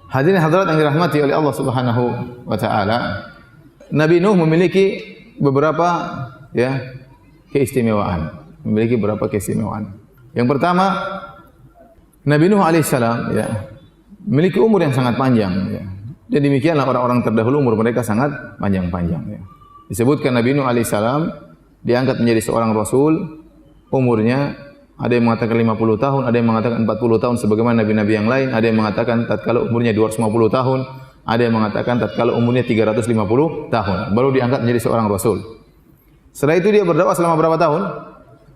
Hadirin hadirat yang dirahmati oleh Allah Subhanahu wa taala, Nabi Nuh memiliki beberapa keistimewaan. Memiliki beberapa keistimewaan. Yang pertama, Nabi Nuh alaihissalam memiliki umur yang sangat panjang Dan demikianlah orang-orang terdahulu umur mereka sangat panjang-panjang Disebutkan Nabi Nuh alaihissalam diangkat menjadi seorang rasul, umurnya ada yang mengatakan 50 tahun, ada yang mengatakan 40 tahun sebagaimana nabi-nabi yang lain, ada yang mengatakan tatkala umurnya 250 tahun, ada yang mengatakan tatkala umurnya 350 tahun baru diangkat menjadi seorang rasul. Setelah itu dia berdakwah selama berapa tahun?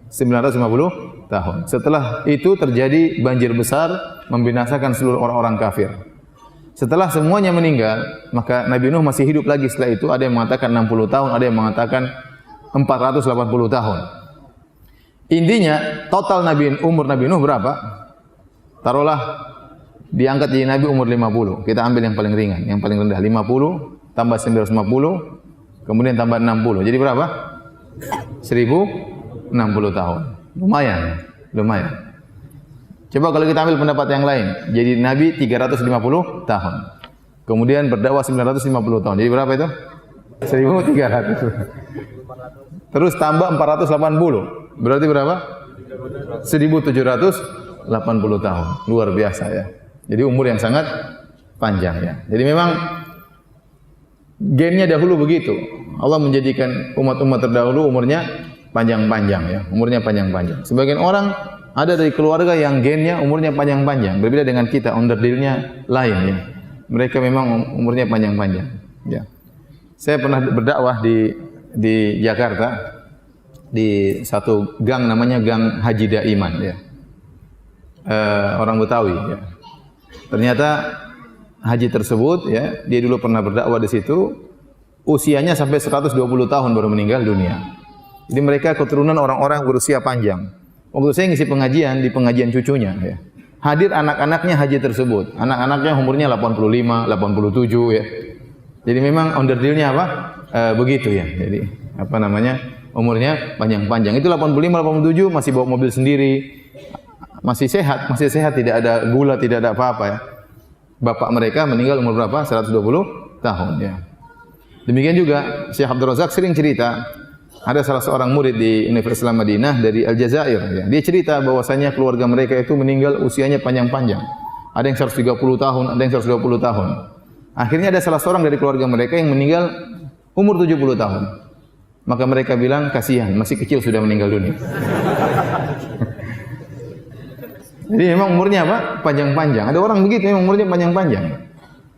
950 tahun. Setelah itu terjadi banjir besar membinasakan seluruh orang-orang kafir. Setelah semuanya meninggal, maka Nabi Nuh masih hidup lagi setelah itu. Ada yang mengatakan 60 tahun, ada yang mengatakan 480 tahun. Intinya, total umur Nabi Nuh berapa? Taruhlah diangkat jadi Nabi umur 50. Kita ambil yang paling ringan, yang paling rendah. 50 tambah 950, kemudian tambah 60. Jadi berapa? 1060 tahun. Lumayan. Coba kalau kita ambil pendapat yang lain, jadi Nabi 350 tahun. Kemudian berdakwah 950 tahun. Jadi berapa itu? 1300. Terus tambah 480. Berarti berapa? 1780 tahun. Luar biasa ya. Jadi umur yang sangat panjang ya. Jadi memang gennya dahulu begitu. Allah menjadikan umat-umat terdahulu umurnya panjang-panjang ya. Umurnya panjang-panjang. Sebagian orang ada dari keluarga yang gennya umurnya panjang-panjang. Berbeda dengan kita, underdealnya lain ya. Mereka memang umurnya panjang-panjang ya. Saya pernah berdakwah di Jakarta, di satu gang namanya Gang Haji Daiman ya. Orang Betawi ya. Ternyata haji tersebut ya, dia dulu pernah berdakwah di situ, usianya sampai 120 tahun baru meninggal dunia. Jadi mereka keturunan orang-orang berusia panjang. Waktu saya ngisi pengajian di pengajian cucunya ya. Hadir anak-anaknya haji tersebut. Anak-anaknya umurnya 85, 87 ya. Jadi memang underdealnya apa? Begitu ya. Jadi apa namanya? Umurnya panjang-panjang. Itu 85, 87 masih bawa mobil sendiri. Masih sehat, tidak ada gula, tidak ada apa-apa ya. Bapak mereka meninggal umur berapa? 120 tahun ya. Demikian juga Syekh Abdul Razak sering cerita, ada salah seorang murid di Universitas Islam Madinah dari Aljazair ya. Dia cerita bahwasanya keluarga mereka itu meninggal usianya panjang-panjang. Ada yang 130 tahun, ada yang 120 tahun. Akhirnya ada salah seorang dari keluarga mereka yang meninggal umur 70 tahun. Maka mereka bilang, kasihan, masih kecil sudah meninggal dunia. Jadi memang umurnya apa? Panjang-panjang. Ada orang begitu, memang umurnya panjang-panjang.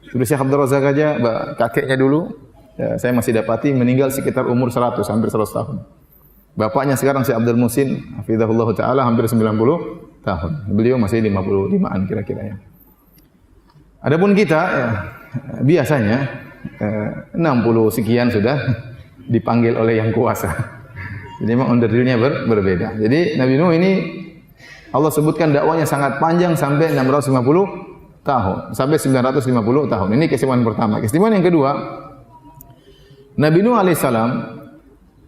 Sudah Syekh Abdul Razak aja, kakeknya dulu, ya, saya masih dapati meninggal sekitar umur 100, hampir 100 tahun. Bapaknya sekarang Syekh Abdul Muhsin, hafizahullah ta'ala, hampir 90 tahun. Beliau masih 55-an kira-kira ya. Adapun kita, ya, biasanya 60 sekian sudah dipanggil oleh yang kuasa. Jadi memang underdealnya berbeda. Jadi Nabi Nuh ini Allah sebutkan dakwanya sangat panjang sampai 650 tahun, sampai 950 tahun. Ini keistimewaan pertama. Keistimewaan yang kedua, Nabi Nuh alaihissalam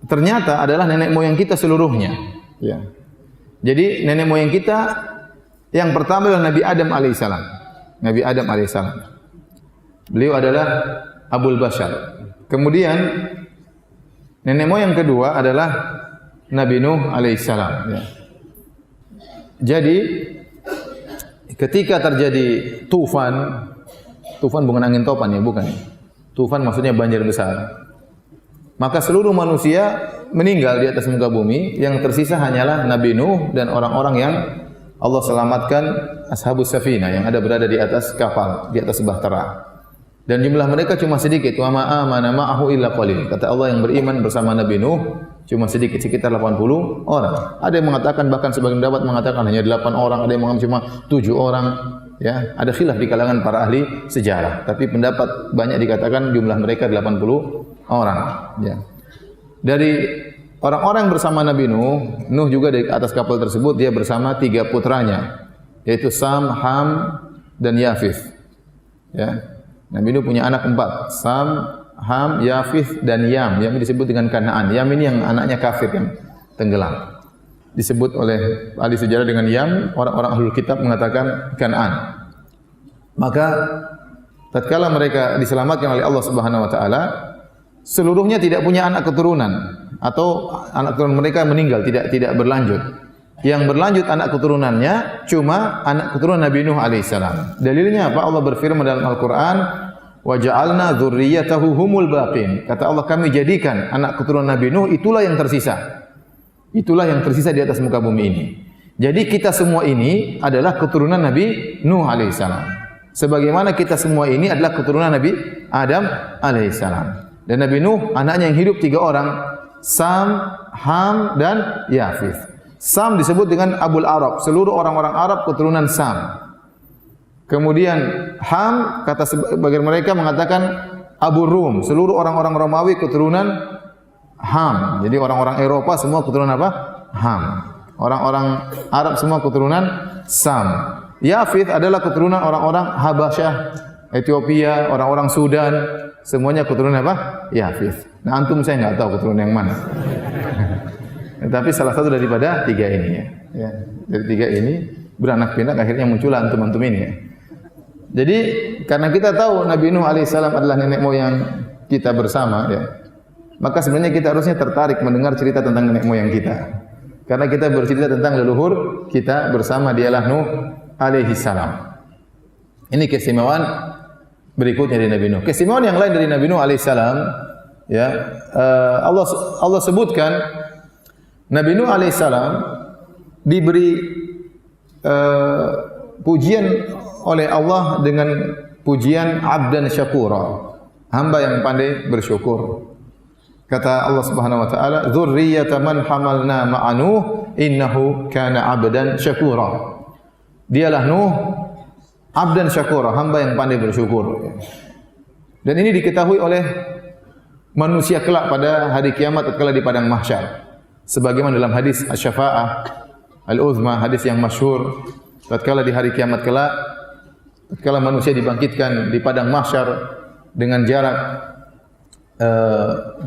ternyata adalah nenek moyang kita seluruhnya. Ya. Jadi nenek moyang kita yang pertama adalah Nabi Adam alaihissalam. Nabi Adam alaihissalam. Beliau adalah Abul Bashar. Kemudian nenek moyang kedua adalah Nabi Nuh alaihissalam. Ya. Jadi ketika terjadi tufan bukan angin topan ya, bukan. Tufan maksudnya banjir besar. Maka seluruh manusia meninggal di atas muka bumi, yang tersisa hanyalah Nabi Nuh dan orang-orang yang Allah selamatkan, ashabus safinah yang ada berada di atas kapal, di atas bahtera. Dan jumlah mereka cuma sedikit. Wa ma amana ma'ahu illa qalil. Kata Allah, yang beriman bersama Nabi Nuh cuma sedikit, sekitar 80 orang. Ada yang mengatakan, bahkan sebagian pendapat mengatakan hanya 8 orang, ada yang mengatakan cuma 7 orang. Ya, ada khilaf di kalangan para ahli sejarah. Tapi pendapat banyak dikatakan jumlah mereka 80 orang. Ya. Dari orang-orang bersama Nabi Nuh, Nuh juga di atas kapal tersebut dia bersama 3 putranya, yaitu Sam, Ham, dan Yafith. Ya. Nabi Nuh punya anak 4, Sam, Ham, Yafith, dan Yam. Yam disebut dengan Kanaan. Yam ini yang anaknya kafir yang tenggelam. Disebut oleh ahli sejarah dengan Yam, orang-orang ahlul kitab mengatakan Kanaan. Maka tatkala mereka diselamatkan oleh Allah Subhanahu wa taala, seluruhnya tidak punya anak keturunan atau anak keturunan mereka meninggal, tidak berlanjut. Yang berlanjut anak keturunannya cuma anak keturunan Nabi Nuh alaihissalam. Dalilnya apa? Allah berfirman dalam Al-Qur'an, "Wa ja'alna dzurriyyatahu humul baqin." Kata Allah, kami jadikan anak keturunan Nabi Nuh itulah yang tersisa. Itulah yang tersisa di atas muka bumi ini. Jadi kita semua ini adalah keturunan Nabi Nuh alaihissalam. Sebagaimana kita semua ini adalah keturunan Nabi Adam alaihissalam. Dan Nabi Nuh anaknya yang hidup 3 orang, Sam, Ham dan Yafith. Sam disebut dengan Abul Arab, seluruh orang-orang Arab keturunan Sam. Kemudian Ham, kata sebagian mereka mengatakan Abu Rum, seluruh orang-orang Romawi keturunan Ham. Jadi orang-orang Eropa semua keturunan apa? Ham. Orang-orang Arab semua keturunan Sam. Yafith adalah keturunan orang-orang Habasyah, Ethiopia, orang-orang Sudan, semuanya keturunan apa? Yafith. Nah, antum saya enggak tahu keturunan yang mana. Tapi salah satu daripada 3 ini ya. Dari 3 ini beranak pinak akhirnya muncullah antum-antum ini ya. Jadi karena kita tahu Nabi Nuh alaihissalam adalah nenek moyang kita bersama ya. Maka sebenarnya kita harusnya tertarik mendengar cerita tentang nenek moyang kita. Karena kita bercerita tentang leluhur kita bersama, dialah Nuh alaihissalam. Ini keistimewaan berikutnya dari Nabi Nuh. Keistimewaan yang lain dari Nabi Nuh alaihissalam ya, Allah sebutkan Nabi Nuh alaihissalam diberi pujian oleh Allah dengan pujian abdan syakura, hamba yang pandai bersyukur. Kata Allah Subhanahu wa taala, "Dzurriyyata man hamalna ma'a Nuh, innahu kana abdan syakura." Dialah Nuh abdan syakura, hamba yang pandai bersyukur. Dan ini diketahui oleh manusia kelak pada hari kiamat tatkala di padang mahsyar. Sebagaimana dalam hadis Asy-Syafa'ah Al-Uzma, hadis yang masyhur, tatkala di hari kiamat kelak, tatkala manusia dibangkitkan di padang mahsyar dengan jarak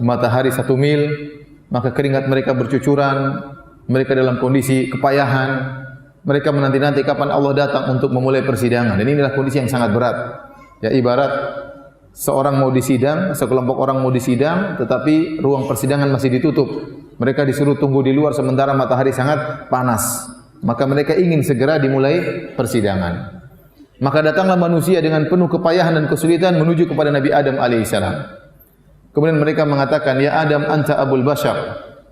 matahari 1 mil, maka keringat mereka bercucuran, mereka dalam kondisi kepayahan, mereka menanti-nanti kapan Allah datang untuk memulai persidangan. Dan inilah kondisi yang sangat berat. Ya, ibarat seorang mau disidang, sekelompok orang mau disidang, tetapi ruang persidangan masih ditutup. Mereka disuruh tunggu di luar sementara matahari sangat panas. Maka mereka ingin segera dimulai persidangan. Maka datanglah manusia dengan penuh kepayahan dan kesulitan menuju kepada Nabi Adam alaihissalam. Kemudian mereka mengatakan, "Ya Adam, anta abul bashar.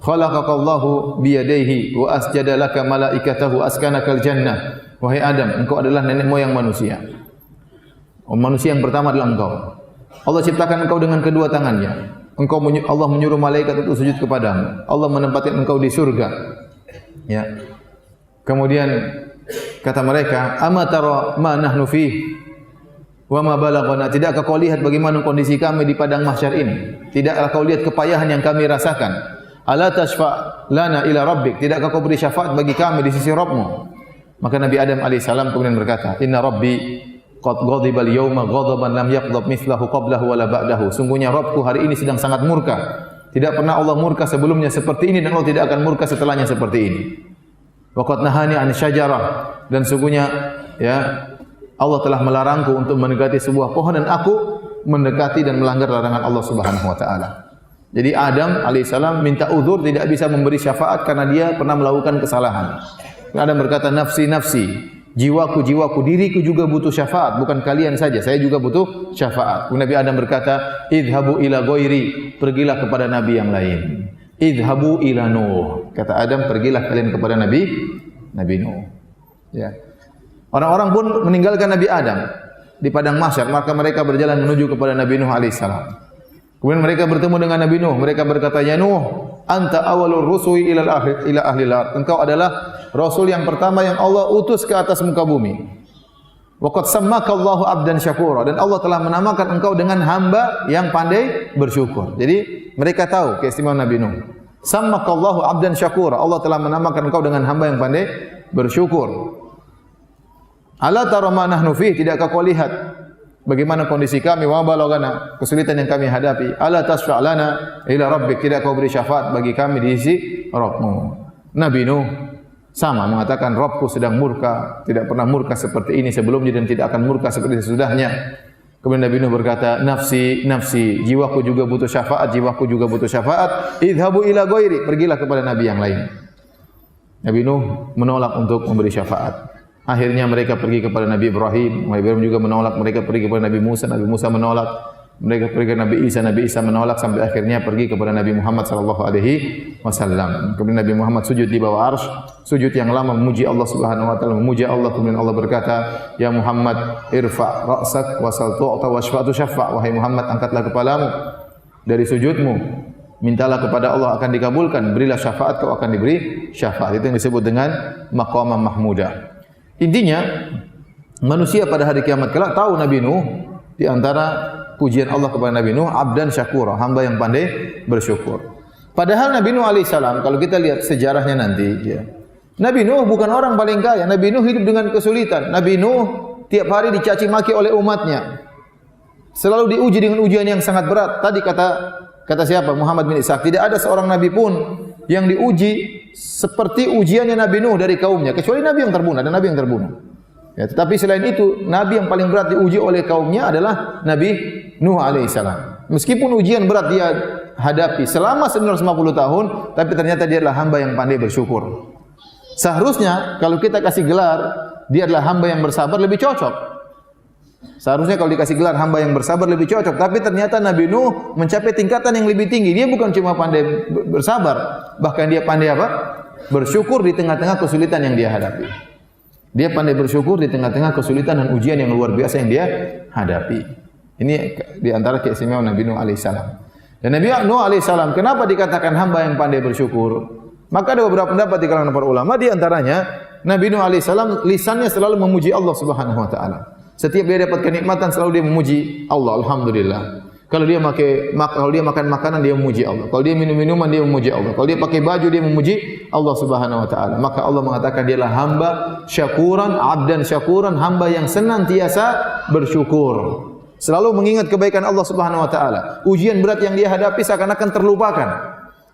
Khalaqakallahu biyadaihi wa asjada laka malaikatahu askanakal jannah." Wahai Adam, engkau adalah nenek moyang manusia. Manusia yang pertama adalah engkau. Allah ciptakan engkau dengan kedua tangannya. Allah menyuruh malaikat untuk sujud kepadamu. Allah menempatkan engkau di surga. Ya. Kemudian kata mereka, "Ama tara ma nahnu fi wa ma balaghana." Tidakkah kau lihat bagaimana kondisi kami di padang mahsyar ini? Tidakkah kau lihat kepayahan yang kami rasakan? Ala tashfa lana ila rabbik. Tidakkah kau beri syafaat bagi kami di sisi Rabbmu? Maka Nabi Adam alaihissalam kemudian berkata, "Inna rabbi qad ghadiba al-yawma ghadaban lam yaghdab mithlahu qablahu wala ba'dahu." Sungguhnya Rabbku hari ini sedang sangat murka. Tidak pernah Allah murka sebelumnya seperti ini dan Allah tidak akan murka setelahnya seperti ini. Wa qad nahani 'an syajarah, dan sungguhnya ya Allah telah melarangku untuk mendekati sebuah pohon dan aku mendekati dan melanggar larangan Allah Subhanahu wa taala. Jadi Adam alaihissalam minta uzur, tidak bisa memberi syafaat karena dia pernah melakukan kesalahan. Adam berkata, "Nafsi nafsi." Jiwaku, jiwaku, diriku juga butuh syafaat, bukan kalian saja, saya juga butuh syafaat. Nabi Adam berkata, "Idhabu ila ghairi." Pergilah kepada nabi yang lain. "Idhabu ila Nuh." Kata Adam, pergilah kalian kepada Nabi Nuh. Ya. Orang-orang pun meninggalkan Nabi Adam di padang mahsyar, maka mereka berjalan menuju kepada Nabi Nuh alaihissalam. Kemudian mereka bertemu dengan Nabi Nuh. Mereka berkata, "Ya Nuh, anta awalur rusuli ila ahli al-ard." Engkau adalah rasul yang pertama yang Allah utus ke atas muka bumi. Wa qad sammaka Allahu abdan syakura, dan Allah telah menamakan engkau dengan hamba yang pandai bersyukur. Jadi mereka tahu keistimewaan Nabi Nuh. Sammaka Allahu abdan syakura, Allah telah menamakan engkau dengan hamba yang pandai bersyukur. Ala tara ma nahnu fi, tidakkah kau lihat bagaimana kondisi kami, wa balagana, kesulitan yang kami hadapi. Ala tasfa' lana ila rabbik, tidak kau beri syafaat bagi kami di sisi Rabbmu. Nabi Nuh sama mengatakan, Rabbku sedang murka, tidak pernah murka seperti ini sebelumnya dan tidak akan murka seperti sesudahnya. Kemudian Nabi Nuh berkata, nafsi, nafsi, jiwaku juga butuh syafaat, jiwaku juga butuh syafaat. Idhabu ila ghairi, pergilah kepada nabi yang lain. Nabi Nuh menolak untuk memberi syafaat. Akhirnya mereka pergi kepada Nabi Ibrahim. Nabi Ibrahim juga menolak. Mereka pergi kepada Nabi Musa. Nabi Musa menolak. Mereka pergi kepada Nabi Isa. Nabi Isa menolak sampai akhirnya pergi kepada Nabi Muhammad sallallahu alaihi wasallam. Kemudian Nabi Muhammad sujud di bawah arsy, sujud yang lama memuji Allah Subhanahu wa taala, memuji Allah. Kemudian Allah berkata, "Ya Muhammad, irfa' ra'sak wasal tu'ta washfa'tu syaffa'." Wahai Muhammad, angkatlah kepalamu dari sujudmu. Mintalah kepada Allah akan dikabulkan, berilah syafaat kau akan diberi syafaat. Itu yang disebut dengan maqamah mahmudah. Intinya manusia pada hari kiamat kelak tahu Nabi Nuh, di antara pujian Allah kepada Nabi Nuh, abdan syakura, hamba yang pandai bersyukur. Padahal Nabi Nuh alaihissalam, kalau kita lihat sejarahnya nanti, ya, Nabi Nuh bukan orang paling kaya. Nabi Nuh hidup dengan kesulitan. Nabi Nuh tiap hari dicaci maki oleh umatnya. Selalu diuji dengan ujian yang sangat berat. Tadi kata siapa? Muhammad bin Ishaq. Tidak ada seorang nabi pun yang diuji seperti ujiannya Nabi Nuh dari kaumnya, kecuali nabi yang terbunuh. Ada nabi yang terbunuh. Ya, tetapi selain itu, nabi yang paling berat diuji oleh kaumnya adalah Nabi Nuh alaihissalam. Meskipun ujian berat dia hadapi selama 950 tahun, tapi ternyata dia adalah hamba yang pandai bersyukur. Seharusnya kalau kita kasih gelar, dia adalah hamba yang bersabar, lebih cocok. Seharusnya kalau dikasih gelar hamba yang bersabar lebih cocok. Tapi ternyata Nabi Nuh mencapai tingkatan yang lebih tinggi. Dia bukan cuma pandai bersabar, bahkan dia pandai apa? Bersyukur di tengah-tengah kesulitan yang dia hadapi. Dia pandai bersyukur di tengah-tengah kesulitan dan ujian yang luar biasa yang dia hadapi. Ini di antara keistimewaan Nabi Nuh alaihissalam. Dan Nabi Nuh alaihissalam kenapa dikatakan hamba yang pandai bersyukur? Maka ada beberapa pendapat di kalangan para ulama. Di antaranya Nabi Nuh alaihissalam lisannya selalu memuji Allah Subhanahu wa taala. Setiap dia dapat kenikmatan selalu dia memuji Allah, alhamdulillah. Kalau dia makan makanan dia memuji Allah. Kalau dia minum minuman dia memuji Allah. Kalau dia pakai baju dia memuji Allah Subhanahu wa taala. Maka Allah mengatakan dia adalah hamba syakuran, abdan syakuran, hamba yang senantiasa bersyukur. Selalu mengingat kebaikan Allah Subhanahu wa taala. Ujian berat yang dia hadapi seakan-akan terlupakan.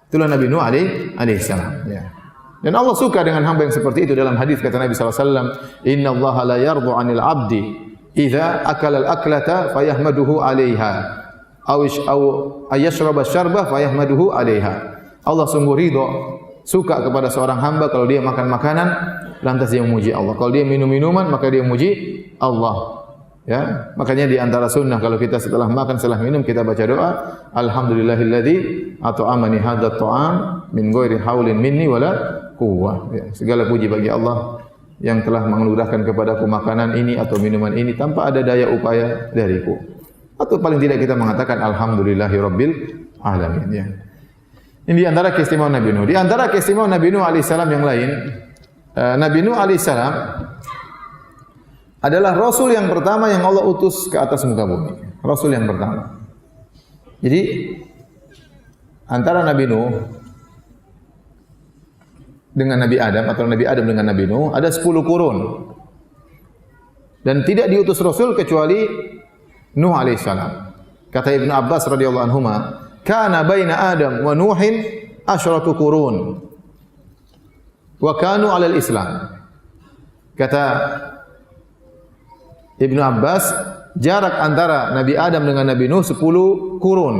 Itulah Nabi Nuh alaihissalam. Ya. Dan Allah suka dengan hamba yang seperti itu. Dalam hadis kata Nabi sallallahu alaihi wasallam, "Innallaha la yardu 'anil 'abdi idza akala al-aklata fayahmaduhu 'alaiha aw ayashraba asy-syarbah fayahmaduhu 'alaiha." Allah sungguh ridha, suka kepada seorang hamba kalau dia makan makanan lantas dia memuji Allah. Kalau dia minum minuman maka dia memuji Allah. Ya, makanya di antara sunnah kalau kita setelah makan, setelah minum kita baca doa, alhamdulillahilladzi at'amani hadzal ta'am min ghairi haulin minni wala quwwah. Ya, segala puji bagi Allah yang telah menganugerahkan kepadaku makanan ini atau minuman ini tanpa ada daya upaya dariku. Atau paling tidak kita mengatakan alhamdulillahirabbil alamin, ya. Ini di antara keistimewaan Nabi Nuh. Di antara keistimewaan Nabi Nuh alaihissalam yang lain, Nabi Nuh alaihissalam adalah Rasul yang pertama yang Allah utus ke atas muka bumi. Rasul yang pertama. Jadi antara Nabi Nuh dengan Nabi Adam atau Nabi Adam dengan Nabi Nuh ada 10 kurun. Dan tidak diutus Rasul kecuali Nuh alaihissalam. Kata Ibnu Abbas radhiyallahu anhuma, "Kana baina Adam wa Nuhin asyratu qurun wa kanu 'alal Islam." Kata Ibnu Abbas, jarak antara Nabi Adam dengan Nabi Nuh 10 kurun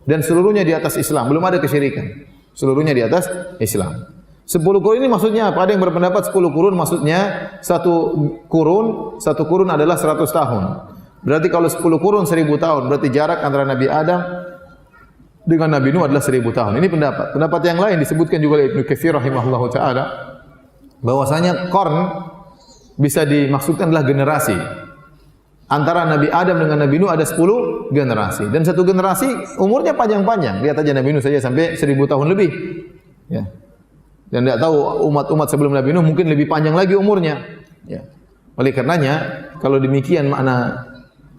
dan seluruhnya di atas Islam, belum ada kesyirikan. Seluruhnya di atas Islam. 10 kurun ini maksudnya apa? Ada yang berpendapat 10 kurun maksudnya satu kurun adalah 100 tahun. Berarti kalau 10 kurun 1000 tahun, berarti jarak antara Nabi Adam dengan Nabi Nuh adalah 1000 tahun. Ini pendapat. Pendapat yang lain disebutkan juga oleh Ibnu Katsir rahimahullahu taala bahwasanya qarn bisa dimaksudkan adalah generasi. Antara Nabi Adam dengan Nabi Nuh ada 10 generasi. Dan satu generasi umurnya panjang-panjang. Lihat aja Nabi Nuh saja sampai 1000 tahun lebih. Ya. Dan tidak tahu umat-umat sebelum Nabi Nuh mungkin lebih panjang lagi umurnya. Ya. Oleh karenanya, kalau demikian makna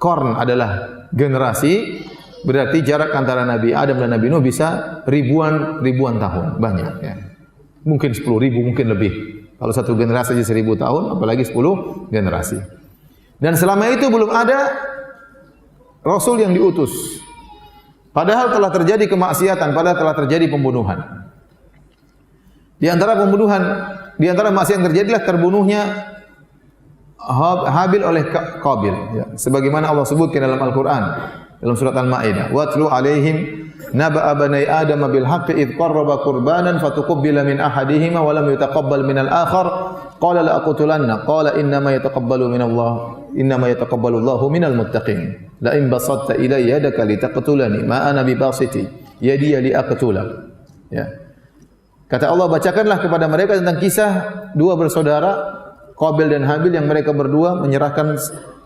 qarn adalah generasi, berarti jarak antara Nabi Adam dan Nabi Nuh bisa ribuan tahun. Banyak. Ya. Mungkin 10.000, mungkin lebih. Kalau satu generasi saja 1000 tahun, apalagi 10 generasi. Dan selama itu belum ada Rasul yang diutus. Padahal telah terjadi kemaksiatan, padahal telah terjadi pembunuhan. Di antara maksiat yang terjadilah terbunuhnya Habil oleh Qabil, ya. Sebagaimana Allah sebutkan dalam Al-Quran dalam surat Al-Maidah, watlu alaihim naba'a bani Adam bil haqqi id qarraba qurbanan fatuqabbala min ahadihima wa lam yutaqabbal min al-akhar qala la aqtulanna qala innama yataqabbalu Allahu minal muttaqin la in basatta ilayya yadaka litaqtulani ma ana bibasiti yadi li aqtulak. Ya. Kata Allah, bacakanlah kepada mereka tentang kisah dua bersaudara Qabil dan Habil yang mereka berdua menyerahkan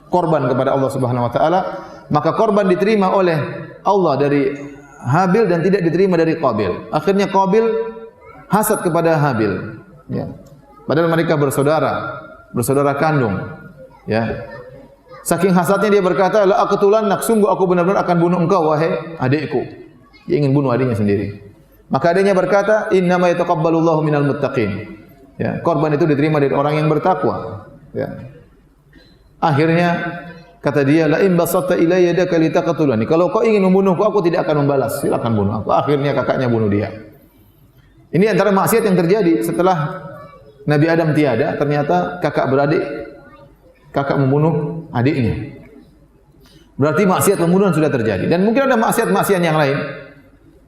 korban kepada Allah Subhanahu wa taala, maka korban diterima oleh Allah dari Habil dan tidak diterima dari Qabil. Akhirnya Qabil hasad kepada Habil, ya. Padahal mereka bersaudara kandung, ya. Saking hasadnya dia berkata, la aqtulannak, sungguh aku benar-benar akan bunuh engkau wahai adikku. Dia ingin bunuh adiknya sendiri. Maka adiknya berkata, innama yataqabbalullahu minal muttaqin. Ya, korban itu diterima dari orang yang bertakwa. Ya. Akhirnya kata dia, la in basatta ilayya yadaka litaqtulani. Kalau kau ingin membunuhku, aku tidak akan membalas. Silakan bunuh aku. Akhirnya kakaknya bunuh dia. Ini antara maksiat yang terjadi setelah Nabi Adam tiada, ternyata kakak membunuh adiknya. Berarti maksiat pembunuhan sudah terjadi. Dan mungkin ada maksiat-maksiat yang lain.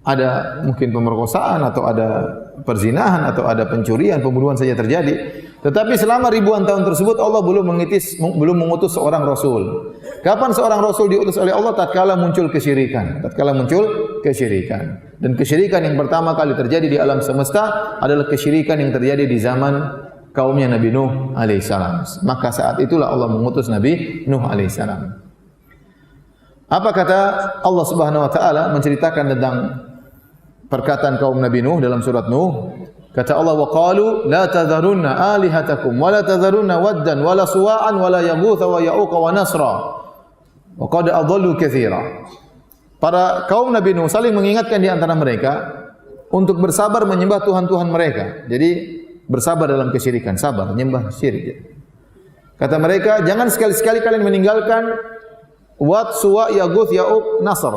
Ada mungkin pemerkosaan atau ada perzinahan atau ada pencurian, pembunuhan saja terjadi. Tetapi selama ribuan tahun tersebut Allah belum mengutus seorang rasul. Kapan seorang rasul diutus oleh Allah? Tatkala muncul kesyirikan. Dan kesyirikan yang pertama kali terjadi di alam semesta adalah kesyirikan yang terjadi di zaman kaumnya Nabi Nuh alaihissalam. Maka saat itulah Allah mengutus Nabi Nuh alaihissalam. Apa kata Allah Subhanahu wa taala menceritakan tentang perkataan kaum Nabi Nuh dalam surat Nuh? Kata Allah, wa qalu la tadharunna alihatakum wa la tadharunna waddan wa la suwa'an wa la yaghutha wa ya'uqa wa nasra wa qad adallu katsira. Para kaum Nabi Nuh saling mengingatkan di antara mereka untuk bersabar menyembah tuhan-tuhan mereka. Jadi bersabar dalam kesyirikan, sabar menyembah syirik. Kata mereka, jangan sekali-sekali kalian meninggalkan Wat, Suwa, Yaguth, Ya'uq, Nasr.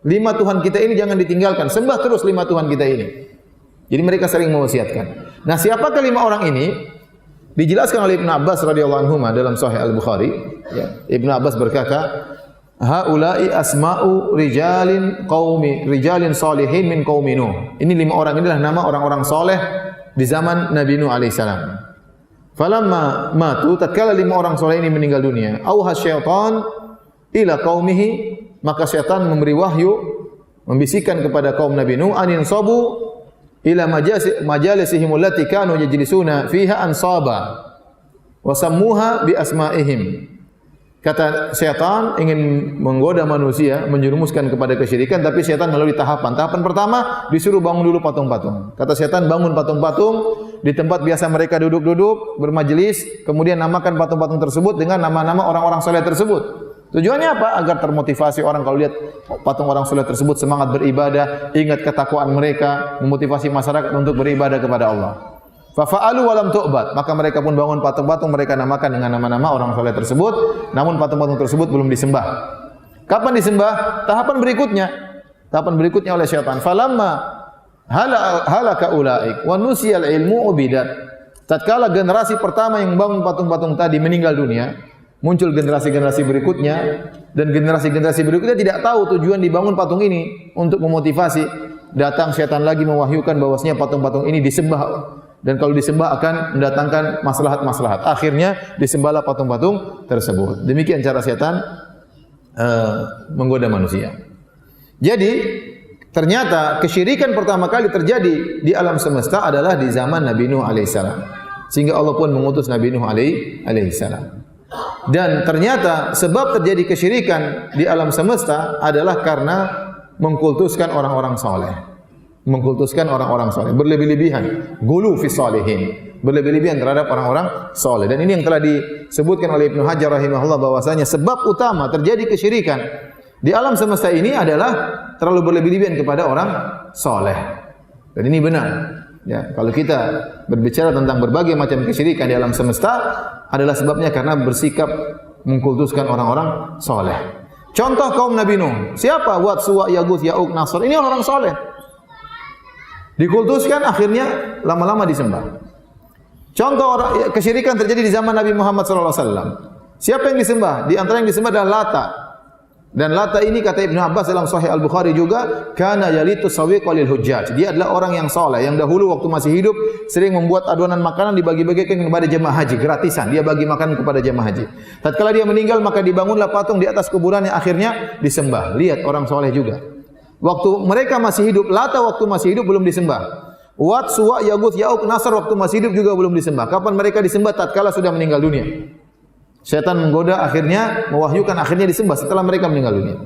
5 Tuhan kita ini jangan ditinggalkan. Sembah terus 5 Tuhan kita ini. Jadi mereka sering mewasiatkan. Nah, siapakah 5 orang ini? Dijelaskan oleh Ibnu Abbas radhiyallahu anhu dalam Sahih Al-Bukhari. Ya. Ibnu Abbas berkata, haula'i asma'u rijalin salihin min qaumi Nuh. Ini 5 orang inilah nama orang-orang soleh di zaman Nabi Nuh alaihissalam. Falamma matu, tatkala 5 orang soleh ini meninggal dunia, auha syaitan ila qaumihi, maka syaitan memberi wahyu, membisikkan kepada kaum Nabi Nuh, anin sabu ila majalisihim allati kanu yajlisuna fiha ansaba wa sammuha bi asma'ihim. Kata syaitan ingin menggoda manusia, menjerumuskan kepada kesyirikan, tapi syaitan melalui tahapan. Tahapan pertama disuruh bangun dulu patung-patung. Kata syaitan, bangun patung-patung di tempat biasa mereka duduk-duduk bermajelis, kemudian namakan patung-patung tersebut dengan nama-nama orang-orang saleh tersebut. Tujuannya apa? Agar termotivasi orang kalau lihat patung orang saleh tersebut semangat beribadah, ingat ketakwaan mereka, memotivasi masyarakat untuk beribadah kepada Allah. Fafa'alu wa lam tu'bad, maka mereka pun bangun patung-patung, mereka namakan dengan nama-nama orang saleh tersebut, namun patung-patung tersebut belum disembah. Kapan disembah? Tahapan berikutnya oleh syaitan. Falamma halaka ulaik wa nusiyal ilmu ubidat. Tatkala generasi pertama yang bangun patung-patung tadi meninggal dunia, muncul generasi-generasi berikutnya, dan generasi-generasi berikutnya tidak tahu tujuan dibangun patung ini untuk memotivasi. Datang syaitan lagi mewahyukan bahwasanya patung-patung ini disembah, dan kalau disembah akan mendatangkan maslahat-maslahat. Akhirnya disembahlah patung-patung tersebut. Demikian cara syaitan menggoda manusia. Jadi ternyata kesyirikan pertama kali terjadi di alam semesta adalah di zaman Nabi Nuh alaihissalam. Sehingga Allah pun mengutus Nabi Nuh alaihissalam. Dan ternyata sebab terjadi kesyirikan di alam semesta adalah karena mengkultuskan orang-orang saleh. Berlebih-lebihan, gulu fi salihin, berlebih-lebihan terhadap orang-orang saleh. Dan ini yang telah disebutkan oleh Ibnu Hajar rahimahullah bahwasanya sebab utama terjadi kesyirikan di alam semesta ini adalah terlalu berlebih-lebihan kepada orang saleh. Dan ini benar. Ya, kalau kita berbicara tentang berbagai macam kesyirikan di alam semesta adalah sebabnya karena bersikap mengkultuskan orang-orang saleh. Contoh kaum Nabi Nuh. Siapa? Wat, Suwa, Yaguth, Ya'uq, Nasr. Ini orang saleh. Dikultuskan, akhirnya lama-lama disembah. Contoh kesyirikan terjadi di zaman Nabi Muhammad sallallahu alaihi wasallam. Siapa yang disembah? Di antara yang disembah adalah Lata. Dan Lata ini kata Ibnu Abbas dalam Sahih Al-Bukhari juga, kana yalitu sawiqa lil hujjaj. Dia adalah orang yang saleh, yang dahulu waktu masih hidup sering membuat adonan makanan dibagi-bagikan kepada jemaah haji gratisan. Dia bagi makan kepada jemaah haji. Tatkala dia meninggal maka dibangunlah patung di atas kuburannya, akhirnya disembah. Lihat orang saleh juga. Waktu mereka masih hidup, Lata waktu masih hidup belum disembah. Wat, Suwa, Yaguth, Ya'uq, Nasr waktu masih hidup juga belum disembah. Kapan mereka disembah? Tatkala sudah meninggal dunia. Syaitan menggoda, akhirnya mewahyukan, akhirnya disembah setelah mereka meninggal dunia.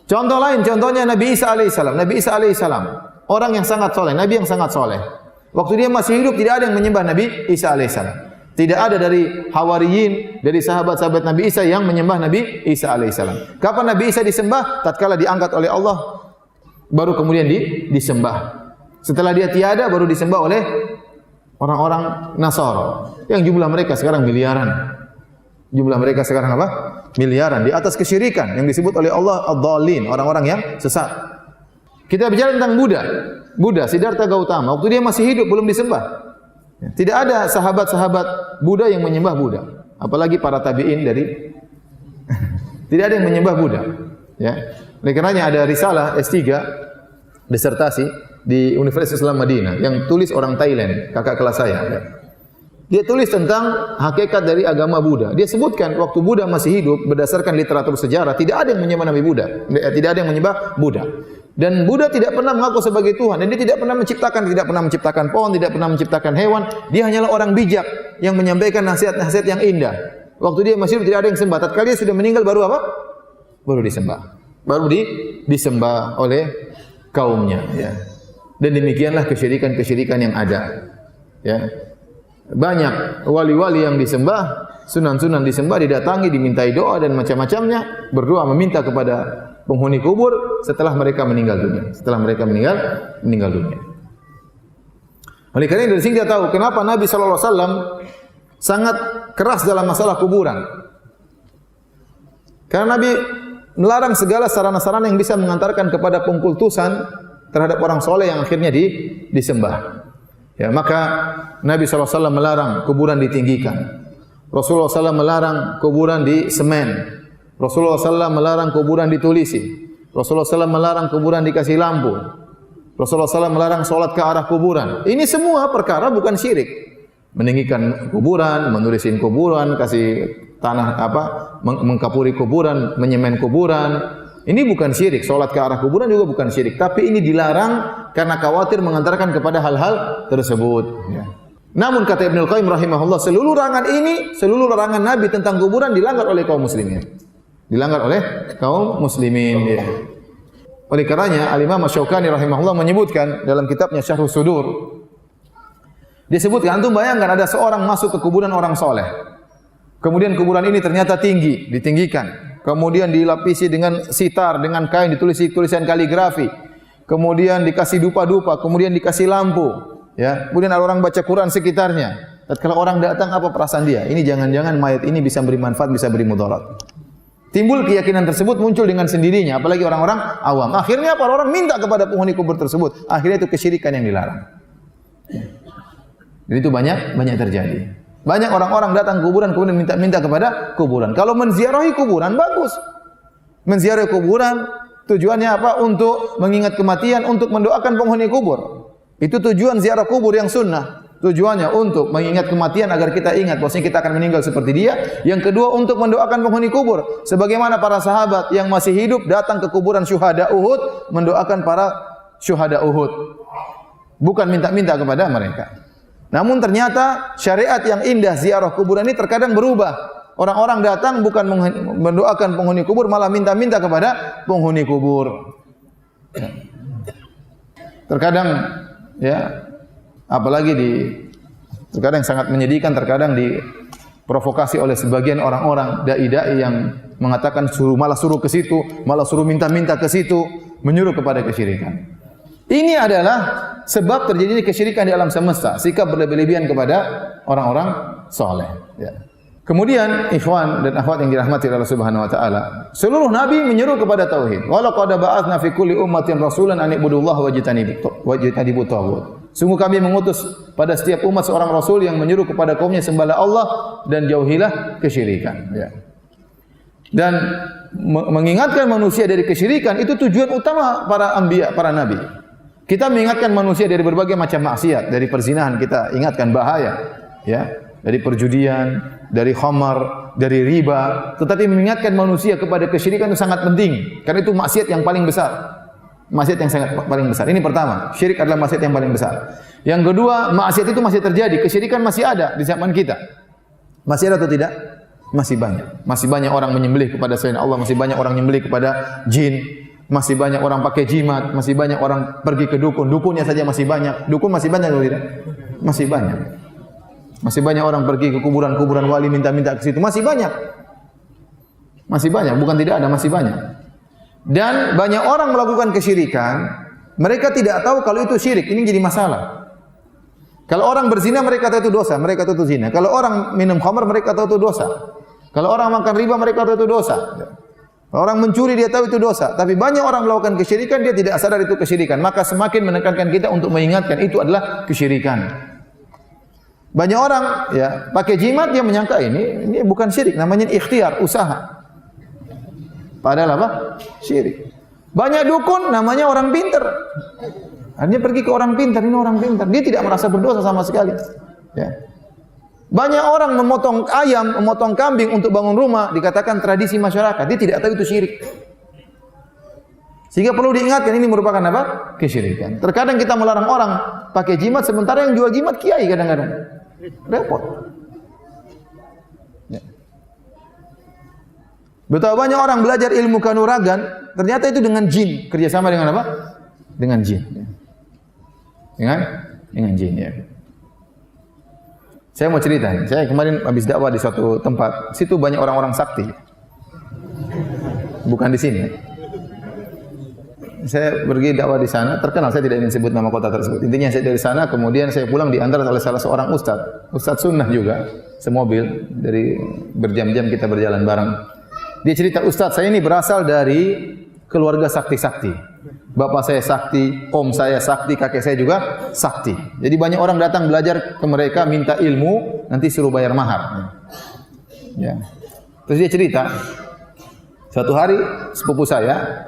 Contoh lain, contohnya Nabi Isa alaihissalam. Nabi Isa alaihissalam, orang yang sangat soleh, Nabi yang sangat soleh. Waktu dia masih hidup tidak ada yang menyembah Nabi Isa alaihissalam. Tidak ada dari hawariyin, dari sahabat-sahabat Nabi Isa yang menyembah Nabi Isa alaihissalam. Kapan Nabi Isa disembah? Tatkala diangkat oleh Allah, baru kemudian disembah. Setelah dia tiada, baru disembah oleh orang-orang Nasara yang jumlah mereka sekarang miliaran. Jumlah mereka sekarang apa? Miliaran di atas kesyirikan yang disebut oleh Allah ad-dhalin, orang-orang yang sesat. Kita bicara tentang Buddha. Buddha Siddhartha Gautama waktu dia masih hidup belum disembah. Tidak ada sahabat-sahabat Buddha yang menyembah Buddha, apalagi para tabi'in dari tidak ada yang menyembah Buddha, ya. Oleh karenanya ada risalah S3 disertasi di Universitas Islam Madinah yang tulis orang Thailand, kakak kelas saya, ya. Dia tulis tentang hakikat dari agama Buddha. Dia sebutkan waktu Buddha masih hidup berdasarkan literatur sejarah tidak ada yang menyembah Nabi Buddha, tidak ada yang menyembah Buddha. Dan Buddha tidak pernah mengaku sebagai Tuhan dan dia tidak pernah menciptakan pohon, tidak pernah menciptakan hewan. Dia hanyalah orang bijak yang menyampaikan nasihat-nasihat yang indah. Waktu dia masih hidup tidak ada yang sembah. Tatkala dia sudah meninggal baru apa? Baru disembah. Baru disembah oleh kaumnya, ya. Dan demikianlah kesyirikan-kesyirikan yang ada, ya. Banyak wali-wali yang disembah, sunan-sunan disembah, didatangi, dimintai doa dan macam-macamnya, berdoa meminta kepada penghuni kubur setelah mereka meninggal dunia. Setelah mereka meninggal dunia. Oleh karena dari sini kita tahu kenapa Nabi sallallahu alaihi wasallam sangat keras dalam masalah kuburan. Karena Nabi melarang segala sarana-sarana yang bisa mengantarkan kepada pengkultusan terhadap orang soleh yang akhirnya disembah. Ya, maka Nabi SAW melarang kuburan ditinggikan. Rasulullah SAW melarang kuburan di semen. Rasulullah SAW melarang kuburan ditulisi. Rasulullah SAW melarang kuburan dikasih lampu. Rasulullah SAW melarang solat ke arah kuburan. Ini semua perkara bukan syirik. Meninggikan kuburan, menulisin kuburan, kasih tanah mengkapuri kuburan, menyemen kuburan. Ini bukan syirik, solat ke arah kuburan juga bukan syirik. Tapi ini dilarang karena khawatir mengantarkan kepada hal-hal tersebut. Ya. Namun kata Ibnu Qayyim rahimahullah, seluruh larangan Nabi tentang kuburan dilanggar oleh kaum muslimin. Dilanggar oleh kaum muslimin. Ya. Oleh karenanya Al-Imam Asy-Syaukani rahimahullah menyebutkan dalam kitabnya Syarhus Sudur. Dia sebutkan, antum bayangkan ada seorang masuk ke kuburan orang soleh. Kemudian kuburan ini ternyata tinggi, ditinggikan. Kemudian dilapisi dengan sitar, dengan kain, ditulis tulisan kaligrafi. Kemudian dikasih dupa-dupa, kemudian dikasih lampu, ya. Kemudian ada orang baca Quran sekitarnya. Tatkala orang datang apa perasaan dia? Ini jangan-jangan mayat ini bisa beri manfaat, bisa beri mudarat. Timbul keyakinan tersebut muncul dengan sendirinya, apalagi orang-orang awam. Akhirnya para orang minta kepada penghuni kubur tersebut. Akhirnya itu kesyirikan yang dilarang. Jadi itu banyak terjadi. Banyak orang-orang datang ke kuburan kemudian minta kepada kuburan. Kalau menziarahi kuburan bagus. Menziarahi kuburan tujuannya apa? Untuk mengingat kematian, untuk mendoakan penghuni kubur. Itu tujuan ziarah kubur yang sunnah. Tujuannya untuk mengingat kematian agar kita ingat bahwasanya kita akan meninggal seperti dia. Yang kedua untuk mendoakan penghuni kubur. Sebagaimana para sahabat yang masih hidup datang ke kuburan syuhada Uhud mendoakan para syuhada Uhud. Bukan minta-minta kepada mereka. Namun ternyata syariat yang indah ziarah kuburan ini terkadang berubah. Orang-orang datang bukan mendoakan penghuni kubur, malah minta-minta kepada penghuni kubur. Terkadang, ya, apalagi terkadang sangat menyedihkan, terkadang diprovokasi oleh sebagian orang-orang dai-dai yang mengatakan malah suruh ke situ, malah suruh minta-minta ke situ, menyuruh kepada kesyirikan. Ini adalah sebab terjadinya kesyirikan di alam semesta, sikap berlebih-lebihan kepada orang-orang saleh. Ya. Kemudian ikhwan dan akhwat yang dirahmati Allah Subhanahu wa taala, seluruh nabi menyeru kepada tauhid. Wa laqad ba'atsna fi kulli ummatin rasulan an ibudullaha wajtanibut taghut. Sungguh kami mengutus pada setiap umat seorang rasul yang menyuruh kepada kaumnya sembahlah Allah dan jauhilah kesyirikan. Ya. Dan mengingatkan manusia dari kesyirikan itu tujuan utama para anbiya, para nabi. Kita mengingatkan manusia dari berbagai macam maksiat, dari perzinahan kita ingatkan bahaya, ya, dari perjudian, dari khamar, dari riba. Tetapi mengingatkan manusia kepada kesyirikan itu sangat penting, karena itu maksiat yang paling besar. Maksiat yang sangat paling besar. Ini pertama, syirik adalah maksiat yang paling besar. Yang kedua, maksiat itu masih terjadi, kesyirikan masih ada di zaman kita. Masih ada atau tidak? Masih banyak. Masih banyak orang menyembelih kepada selain Allah, masih banyak orang menyembelih kepada jin. Masih banyak orang pakai jimat, masih banyak orang pergi ke dukun. Dukunnya saja masih banyak. Dukun masih banyak atau tidak? Masih banyak. Masih banyak orang pergi ke kuburan-kuburan wali minta-minta ke situ. Masih banyak. Masih banyak, bukan tidak ada, masih banyak. Dan banyak orang melakukan kesyirikan, mereka tidak tahu kalau itu syirik. Ini jadi masalah. Kalau orang berzina mereka tahu itu dosa, mereka tahu itu zina. Kalau orang minum khamar mereka tahu itu dosa. Kalau orang makan riba mereka tahu itu dosa. Orang mencuri dia tahu itu dosa, tapi banyak orang melakukan kesyirikan dia tidak sadar itu kesyirikan. Maka semakin menekankan kita untuk mengingatkan itu adalah kesyirikan. Banyak orang ya pakai jimat dia menyangka ini bukan syirik, namanya ikhtiar, usaha. Padahal apa? Syirik. Banyak dukun namanya orang pintar. Dia pergi ke orang pintar, ini orang pintar. Dia tidak merasa berdosa sama sekali. Ya. Banyak orang memotong ayam, memotong kambing untuk bangun rumah, dikatakan tradisi masyarakat. Dia tidak tahu itu syirik. Sehingga perlu diingatkan ini merupakan apa? Kesyirikan. Terkadang kita melarang orang pakai jimat, sementara yang jual jimat kiai kadang-kadang. Repot. Ya. Betapa banyak orang belajar ilmu kanuragan, ternyata itu dengan jin. Kerjasama dengan apa? Dengan jin. Dengan jin ya. Saya mau cerita nih. Saya kemarin habis dakwah di suatu tempat. Situ banyak orang-orang sakti. Bukan di sini. Saya pergi dakwah di sana. Terkenal. Saya tidak ingin sebut nama kota tersebut. Intinya saya dari sana. Kemudian saya pulang diantar oleh salah seorang ustadz. Ustadz sunnah juga. Semobil. Dari berjam-jam kita berjalan bareng. Dia cerita, ustadz saya ini berasal dari keluarga sakti-sakti. Bapak saya sakti, om saya sakti, kakek saya juga sakti. Jadi banyak orang datang belajar ke mereka, minta ilmu, nanti suruh bayar mahar. Ya. Terus dia cerita, suatu hari sepupu saya,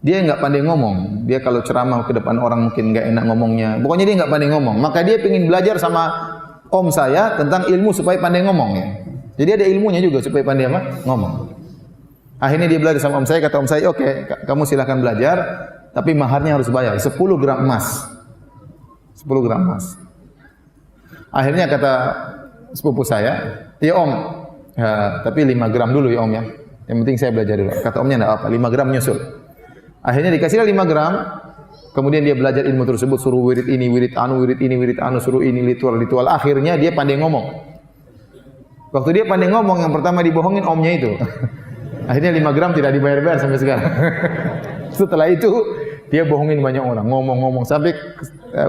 dia nggak pandai ngomong. Dia kalau ceramah ke depan orang mungkin nggak enak ngomongnya. Pokoknya dia nggak pandai ngomong. Maka dia ingin belajar sama om saya tentang ilmu supaya pandai ngomong ya. Jadi ada ilmunya juga supaya pandai apa? Ngomong. Akhirnya dia belajar sama om saya, kata om saya, oke, kamu silahkan belajar, tapi maharnya harus bayar, 10 gram emas. 10 gram emas. Akhirnya kata sepupu saya, ya om, ya, tapi 5 gram dulu ya om ya. Yang penting saya belajar dulu. Kata omnya enggak apa, 5 gram nyusul. Akhirnya dikasihlah 5 gram, kemudian dia belajar ilmu tersebut, suruh wirid ini, wirid anu, suruh ini, ritual. Akhirnya dia pandai ngomong. Waktu dia pandai ngomong, yang pertama dibohongin omnya itu. Akhirnya 5 gram tidak dibayar-bayar sampai sekarang. Setelah itu dia bohongin banyak orang, ngomong sampai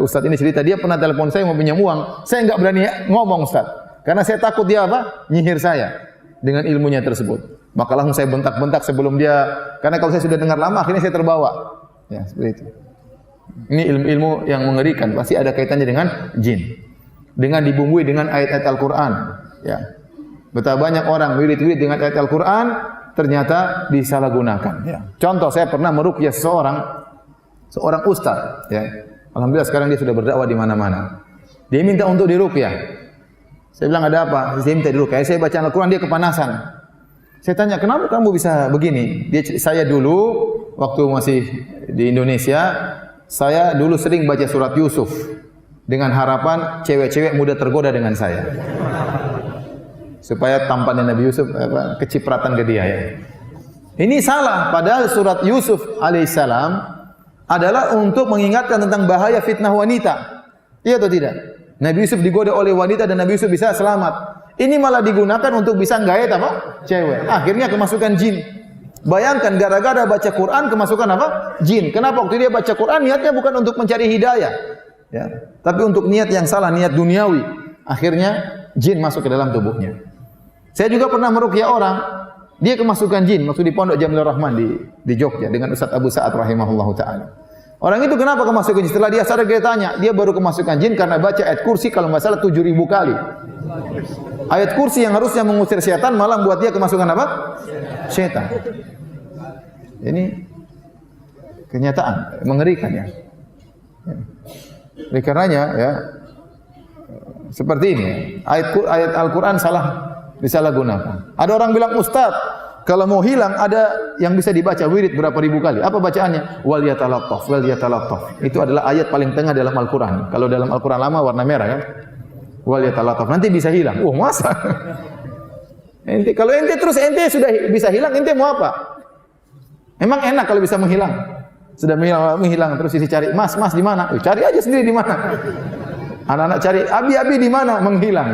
ustadz ini cerita dia pernah telepon saya mau pinjam uang, saya enggak berani ngomong ustadz, karena saya takut dia apa? Nyihir saya dengan ilmunya tersebut. Maka langsung saya bentak-bentak sebelum dia, karena kalau saya sudah dengar lama akhirnya saya terbawa. Ya seperti itu. Ini ilmu-ilmu yang mengerikan, pasti ada kaitannya dengan jin, dengan dibumbui dengan ayat-ayat Al-Quran. Ya. Betapa banyak orang wirid-wirid dengan ayat Al-Quran ternyata disalahgunakan. Ya. Contoh, saya pernah meruqyah seorang ustaz. Ya. Alhamdulillah sekarang dia sudah berdakwah di mana-mana. Dia minta untuk diruqyah. Saya bilang ada apa? Dia minta diruqyah. Saya baca Al-Quran dia kepanasan. Saya tanya kenapa kamu bisa begini? Saya dulu waktu masih di Indonesia, saya dulu sering baca surat Yusuf dengan harapan cewek-cewek muda tergoda dengan saya. Supaya tampannya Nabi Yusuf kecipratan ke dia ya. Ini salah, padahal surat Yusuf alaihissalam adalah untuk mengingatkan tentang bahaya fitnah wanita. Iya atau tidak? Nabi Yusuf digoda oleh wanita dan Nabi Yusuf bisa selamat. Ini malah digunakan untuk bisa gayat apa? Cewek. Akhirnya kemasukan jin. Bayangkan gara-gara baca Quran kemasukan apa? Jin. Kenapa waktu dia baca Quran niatnya bukan untuk mencari hidayah, ya, tapi untuk niat yang salah, niat duniawi. Akhirnya jin masuk ke dalam tubuhnya. Saya juga pernah meruqyah orang, dia kemasukan jin waktu di Pondok Jamilur Rahman di Jogja dengan Ustaz Abu Sa'ad rahimahullahu taala. Orang itu kenapa kemasukan jin? Setelah dia sadar dia tanya, dia baru kemasukan jin karena baca ayat kursi kalau nggak salah 7.000 kali. Ayat kursi yang harusnya mengusir setan malah buat dia kemasukan apa? Setan. Ini kenyataan, mengerikan ya. Oleh karenanya ya, seperti ini. Ayat Al-Quran disalahgunakan. Ada orang bilang, Ustaz, kalau mau hilang ada yang bisa dibaca wirid berapa ribu kali. Apa bacaannya? Wal yatalattaf, wal yatalattaf. Itu adalah ayat paling tengah dalam Al-Quran. Kalau dalam Al-Quran lama warna merah kan? Wal yatalattaf. Nanti bisa hilang. Oh, masa? Kalau ente sudah bisa hilang, ente mau apa? Memang enak kalau bisa menghilang. Sudah menghilang terus isi cari, Mas di mana? Cari aja sendiri di mana. Anak-anak cari, Abi di mana? Menghilang.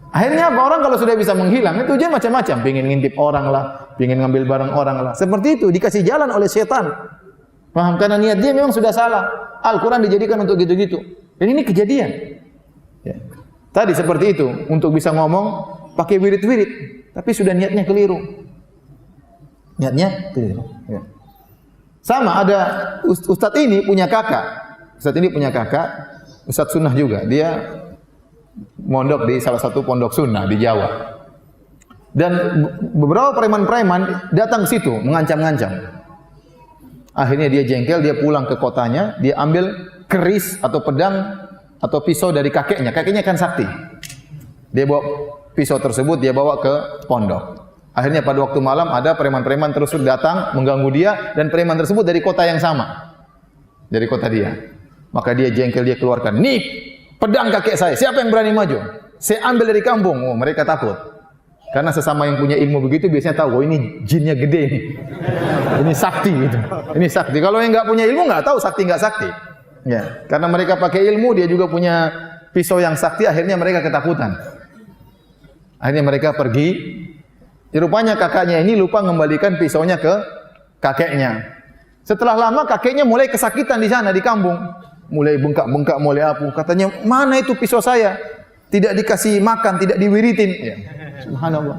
Akhirnya apa? Orang kalau sudah bisa menghilang, itu dia macam-macam. Pengen ngintip orang lah, pengen ngambil barang orang lah. Seperti itu, dikasih jalan oleh setan. Paham? Karena niat dia memang sudah salah. Al-Quran dijadikan untuk gitu-gitu. Dan ini kejadian. Ya. Tadi seperti itu, untuk bisa ngomong, pakai wirid-wirid. Tapi sudah niatnya keliru. Niatnya keliru. Ya. Sama ada Ustadz ini punya kakak. Ustadz sunnah juga. Dia mondok di salah satu pondok sunnah di Jawa. Dan beberapa preman-preman datang ke situ mengancam-ngancam. Akhirnya dia jengkel, dia pulang ke kotanya, dia ambil keris atau pedang atau pisau dari kakeknya. Kakeknya kan sakti. Dia bawa pisau tersebut, dia bawa ke pondok. Akhirnya pada waktu malam ada preman-preman terus datang mengganggu dia, dan preman tersebut dari kota yang sama. Dari kota dia. Maka dia jengkel, dia keluarkan, "Nih, pedang kakek saya, siapa yang berani maju? Saya ambil dari kampung." Oh, mereka takut. Karena sesama yang punya ilmu begitu biasanya tahu, oh ini jinnya gede nih. Ini sakti gitu. Ini sakti. Kalau yang enggak punya ilmu enggak tahu sakti enggak sakti. Ya, karena mereka pakai ilmu, dia juga punya pisau yang sakti, akhirnya mereka ketakutan. Akhirnya mereka pergi. Rupanya kakaknya ini lupa mengembalikan pisaunya ke kakeknya. Setelah lama kakeknya mulai kesakitan di sana di kampung. Mulai bengkak-bengkak, mulai apa. Katanya, "Mana itu pisau saya? Tidak dikasih makan, tidak diwiritin." Ya. Subhanallah.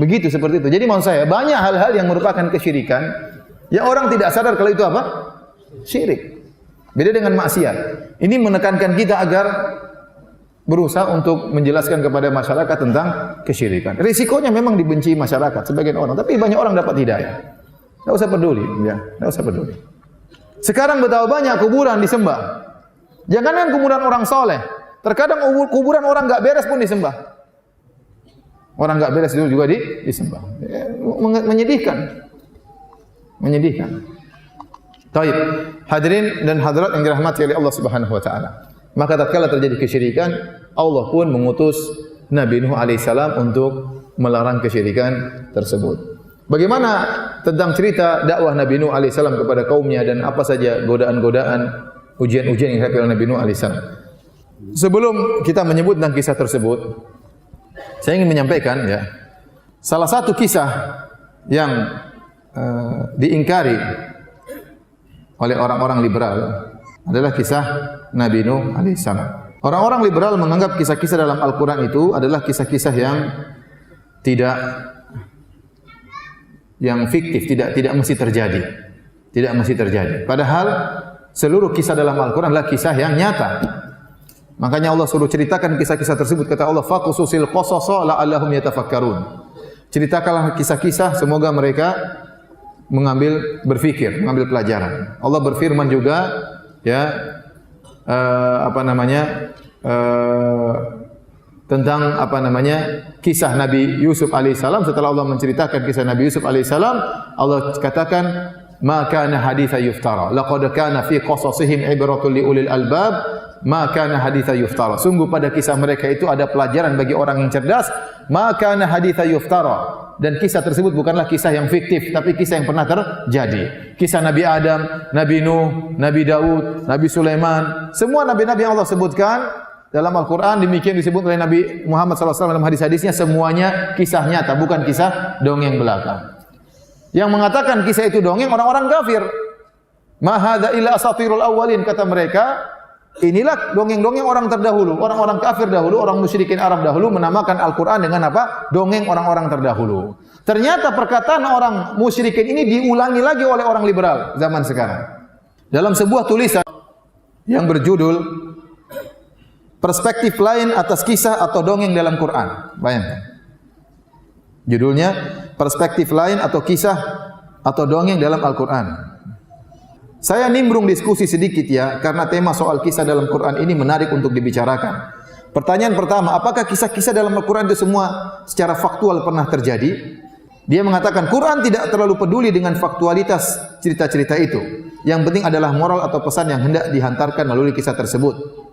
Begitu seperti itu. Jadi maksud saya, banyak hal-hal yang merupakan kesyirikan yang orang tidak sadar kalau itu apa? Syirik. Beda dengan maksiat. Ini menekankan kita agar berusaha untuk menjelaskan kepada masyarakat tentang kesyirikan. Risikonya memang dibenci masyarakat sebagian orang, tapi banyak orang dapat hidayah. Tidak usah peduli, ya, tidak usah peduli. Sekarang betapa banyak kuburan disembah. Jangankan kuburan orang soleh, terkadang kuburan orang enggak beres pun disembah. Orang enggak beres itu juga disembah. Menyedihkan. Menyedihkan. Baik, hadirin dan hadirat yang dirahmati oleh Allah Subhanahu wa taala. Maka tatkala terjadi kesyirikan, Allah pun mengutus Nabi Nuh alaihissalam untuk melarang kesyirikan tersebut. Bagaimana tentang cerita dakwah Nabi Nuh alaihissalam kepada kaumnya dan apa saja godaan-godaan, ujian-ujian yang dihadapi oleh Nabi Nuh alaihissalam. Sebelum kita menyebut tentang kisah tersebut, saya ingin menyampaikan ya, salah satu kisah yang diingkari oleh orang-orang liberal adalah kisah Nabi Nuh alaihissalam. Orang-orang liberal menganggap kisah-kisah dalam Al-Quran itu adalah kisah-kisah yang fiktif, tidak mesti terjadi. Tidak mesti terjadi. Padahal seluruh kisah dalam Al-Quran adalah kisah yang nyata. Makanya Allah suruh ceritakan kisah-kisah tersebut. Kata Allah, "Faqususil qasasa la'allahum yatafakkarun." Ceritakanlah kisah-kisah, semoga mereka berpikir, mengambil pelajaran. Allah berfirman juga, ya, tentang kisah Nabi Yusuf alaihissalam. Setelah Allah menceritakan kisah Nabi Yusuf alaihissalam, Allah katakan, "Ma kana haditha yuftara, laqad kana fi qasasihim ibratun li ulil albab, ma kana haditha yuftara." Sungguh pada kisah mereka itu ada pelajaran bagi orang yang cerdas. Ma kana haditha yuftara. Dan kisah tersebut bukanlah kisah yang fiktif, tapi kisah yang pernah terjadi. Kisah Nabi Adam, Nabi Nuh, Nabi Daud, Nabi Sulaiman, semua nabi-nabi yang Allah sebutkan dalam Al-Quran, demikian disebut oleh Nabi Muhammad SAW dalam hadis-hadisnya, semuanya kisah nyata, bukan kisah dongeng belaka. Yang mengatakan kisah itu dongeng orang-orang kafir. Ma hadza illa asatirul awwalin, kata mereka, Inilah dongeng-dongeng orang terdahulu, orang-orang kafir dahulu, orang musyrikin Arab dahulu menamakan Al-Quran dengan apa? Dongeng orang-orang terdahulu. Ternyata perkataan orang musyrikin ini diulangi lagi oleh orang liberal zaman sekarang. Dalam sebuah tulisan yang berjudul Perspektif Lain Atas Kisah atau Dongeng dalam Quran. Bayangkan. Judulnya Perspektif Lain atau Kisah atau Dongeng dalam Al-Quran. Saya nimbrung diskusi sedikit ya, karena tema soal kisah dalam Quran ini menarik untuk dibicarakan. Pertanyaan pertama, apakah kisah-kisah dalam Al-Quran itu semua secara faktual pernah terjadi? Dia mengatakan Quran tidak terlalu peduli dengan faktualitas cerita-cerita itu. Yang penting adalah moral atau pesan yang hendak dihantarkan melalui kisah tersebut.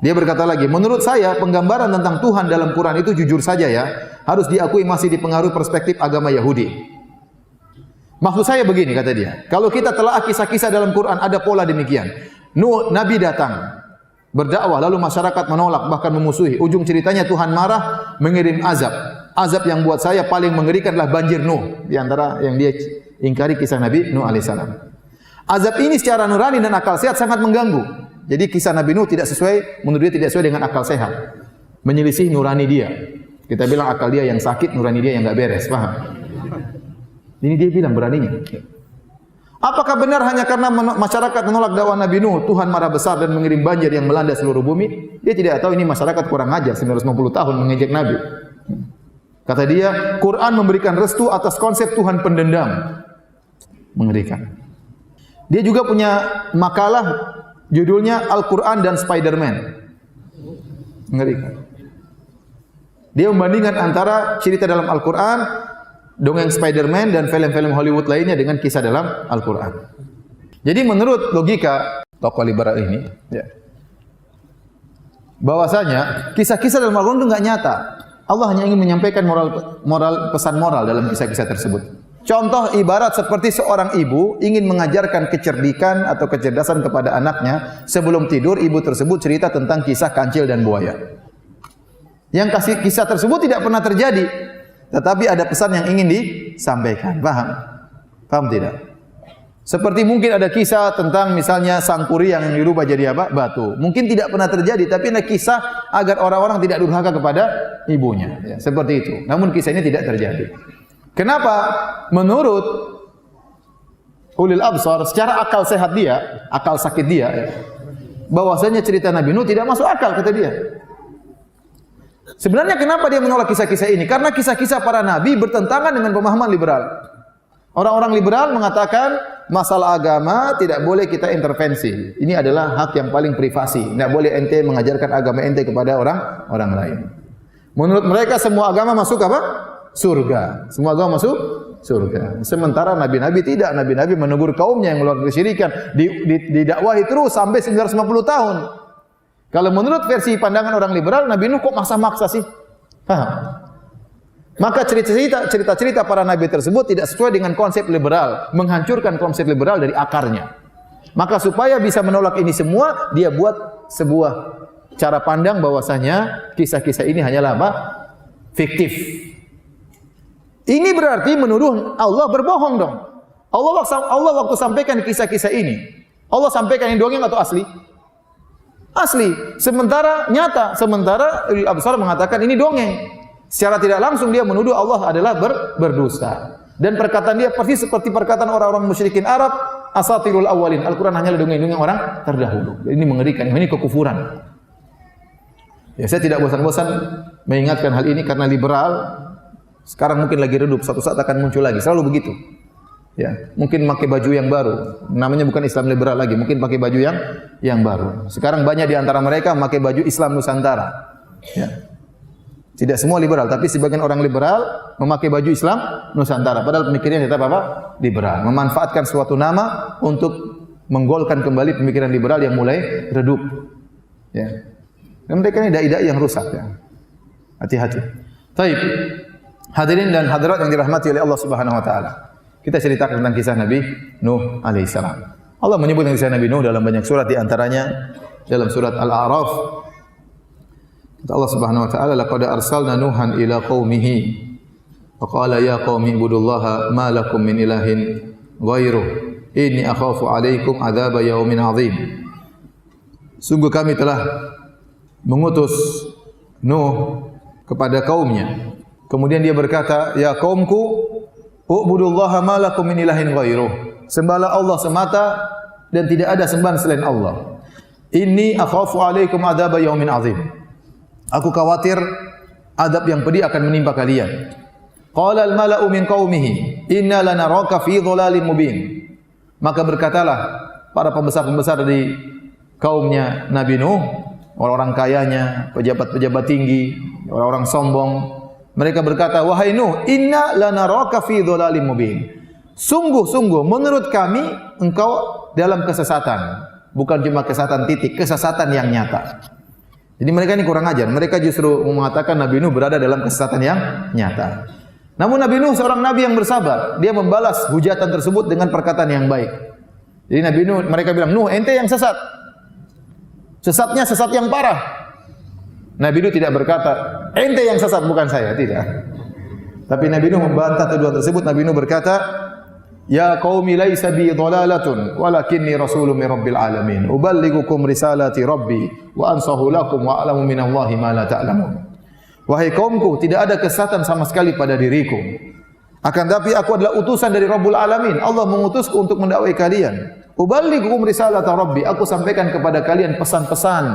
Dia berkata lagi, menurut saya penggambaran tentang Tuhan dalam Quran itu jujur saja ya, harus diakui masih dipengaruhi perspektif agama Yahudi. Maksud saya begini, kata dia, kalau kita telah kisah-kisah dalam Quran ada pola demikian. Nabi datang berdakwah lalu masyarakat menolak bahkan memusuhi. Ujung ceritanya Tuhan marah mengirim azab. Azab yang buat saya paling mengerikan adalah banjir Nuh, di antara yang dia ingkari kisah Nabi Nuh alaihissalam. Azab ini secara nurani dan akal sehat sangat mengganggu. Jadi kisah Nabi Nuh tidak sesuai, menurut dia tidak sesuai dengan akal sehat. Menyelisih nurani dia. Kita bilang akal dia yang sakit, nurani dia yang enggak beres, paham? Ini dia bilang beraninya. Apakah benar hanya karena masyarakat menolak dakwah Nabi Nuh, Tuhan marah besar dan mengirim banjir yang melanda seluruh bumi? Dia tidak tahu ini masyarakat kurang ajar 950 tahun mengejek Nabi. Kata dia, Quran memberikan restu atas konsep Tuhan pendendam. Mengerikan. Dia juga punya makalah judulnya Al-Quran dan Spider-Man. Mengerikan. Dia membandingkan antara cerita dalam Al-Quran, dongeng Spider-Man dan film-film Hollywood lainnya dengan kisah dalam Al-Quran. Jadi menurut logika tokoh liberal ini, ya, bahwasanya kisah-kisah dalam Al-Quran itu enggak nyata. Allah hanya ingin menyampaikan pesan moral dalam kisah-kisah tersebut. Contoh ibarat seperti seorang ibu ingin mengajarkan kecerdikan atau kecerdasan kepada anaknya, sebelum tidur ibu tersebut cerita tentang kisah kancil dan buaya. Yang kisah tersebut tidak pernah terjadi, tetapi ada pesan yang ingin disampaikan. Paham? Paham tidak? Seperti mungkin ada kisah tentang misalnya sang puri yang dirubah jadi apa? Batu. Mungkin tidak pernah terjadi, tapi ada kisah agar orang-orang tidak durhaka kepada ibunya. Ya, seperti itu. Namun kisah ini tidak terjadi. Kenapa? Menurut ulil absar, secara akal sehat dia, akal sakit dia, ya, bahwasanya cerita Nabi Nuh tidak masuk akal, kata dia. Sebenarnya kenapa dia menolak kisah-kisah ini? Karena kisah-kisah para nabi bertentangan dengan pemahaman liberal. Orang-orang liberal mengatakan masalah agama tidak boleh kita intervensi. Ini adalah hak yang paling privasi. Tidak boleh ente mengajarkan agama ente kepada orang lain. Menurut mereka semua agama masuk apa? Surga. Semua agama masuk surga. Sementara nabi-nabi tidak. Nabi-nabi menegur kaumnya yang melakukan kesyirikan. Didakwahi terus sampai 950 tahun. Kalau menurut versi pandangan orang liberal, Nabi Nuh kok maksa-maksa sih? Paham? Maka cerita-cerita para nabi tersebut tidak sesuai dengan konsep liberal, menghancurkan konsep liberal dari akarnya. Maka supaya bisa menolak ini semua, dia buat sebuah cara pandang bahwasanya kisah-kisah ini hanyalah apa? Fiktif. Ini berarti menuduh Allah berbohong dong. Allah waktu sampaikan kisah-kisah ini, Allah sampaikan ini dongeng atau asli? Asli. Sementara nyata, sementara ulil absar mengatakan ini dongeng. Secara tidak langsung dia menuduh Allah adalah berdosa. Dan perkataan dia persis seperti perkataan orang-orang musyrikin Arab, asatirul awwalin. Al-Quran hanyalah dongeng-dongeng orang terdahulu. Ini mengerikan, ini kekufuran. Ya, saya tidak bosan-bosan mengingatkan hal ini karena liberal sekarang mungkin lagi redup, suatu saat akan muncul lagi. Selalu begitu. Ya, mungkin pakai baju yang baru. Namanya bukan Islam liberal lagi, mungkin pakai baju yang baru. Sekarang banyak di antara mereka memakai baju Islam Nusantara. Ya. Tidak semua liberal, tapi sebagian orang liberal memakai baju Islam Nusantara. Padahal pemikirannya tetap apa? Liberal. Memanfaatkan suatu nama untuk menggolkan kembali pemikiran liberal yang mulai redup. Ya. Dan mereka ini dai-dai yang rusak. Ya. Hati-hati. Taib. Hadirin dan hadirat yang dirahmati oleh Allah Subhanahu Wa Taala. Kita ceritakan tentang kisah Nabi Nuh alaihissalam. Allah menyebut kisah Nabi Nuh dalam banyak surat, di antaranya dalam surat Al-A'raf. Allah Subhanahu wa taala, laqad arsalna Nuhan ila qaumihi wa qala ya qaumi ibudullaha ma lakum min ilahin ghairuh inni akhafu alaikum adzab yaumin adzim. sungguh kami telah mengutus Nuh kepada kaumnya. Kemudian dia berkata, ya kaumku, u'budullaha ma lakum min ilahin ghairuh. Sembahlah Allah semata dan tidak ada sembahan selain Allah. Inni akhafu alaikum adzab yaumin azim. Aku khawatir adab yang pedih akan menimpa kalian. Qala al-mala'u min qaumihi inna lanaraka fi dhalalin mubin. Maka berkatalah para pembesar-pembesar dari kaumnya Nabi Nuh, orang-orang kayanya, pejabat-pejabat tinggi, orang-orang sombong, mereka berkata, wahai Nuh, inna lanaraka fi dhalalin mubin. Sungguh-sungguh menurut kami engkau dalam kesesatan. Bukan cuma kesesatan titik, kesesatan yang nyata. Jadi mereka ini kurang ajar. Mereka justru mengatakan Nabi Nuh berada dalam kesesatan yang nyata. Namun Nabi Nuh seorang nabi yang bersabar. Dia membalas hujatan tersebut dengan perkataan yang baik. Jadi Nabi Nuh, mereka bilang, Nuh ente yang sesat. Sesatnya sesat yang parah. Nabi Nuh tidak berkata, ente yang sesat bukan saya, tidak. Tapi Nabi Nuh membantah tuduhan tersebut. Nabi Nuh berkata, ya qaumi laisa bi dhalalatun walakinni rasulun min rabbil alamin. Uballighukum risalati rabbi wa ansahu lakum wa a'lamu minallahi ma la ta'lamun. Wahai kaumku, tidak ada kesesatan sama sekali pada diriku. Akan tapi aku adalah utusan dari Rabbul Alamin. Allah mengutusku untuk mendakwai kalian. Uballighukum risalata rabbi. Aku sampaikan kepada kalian pesan-pesan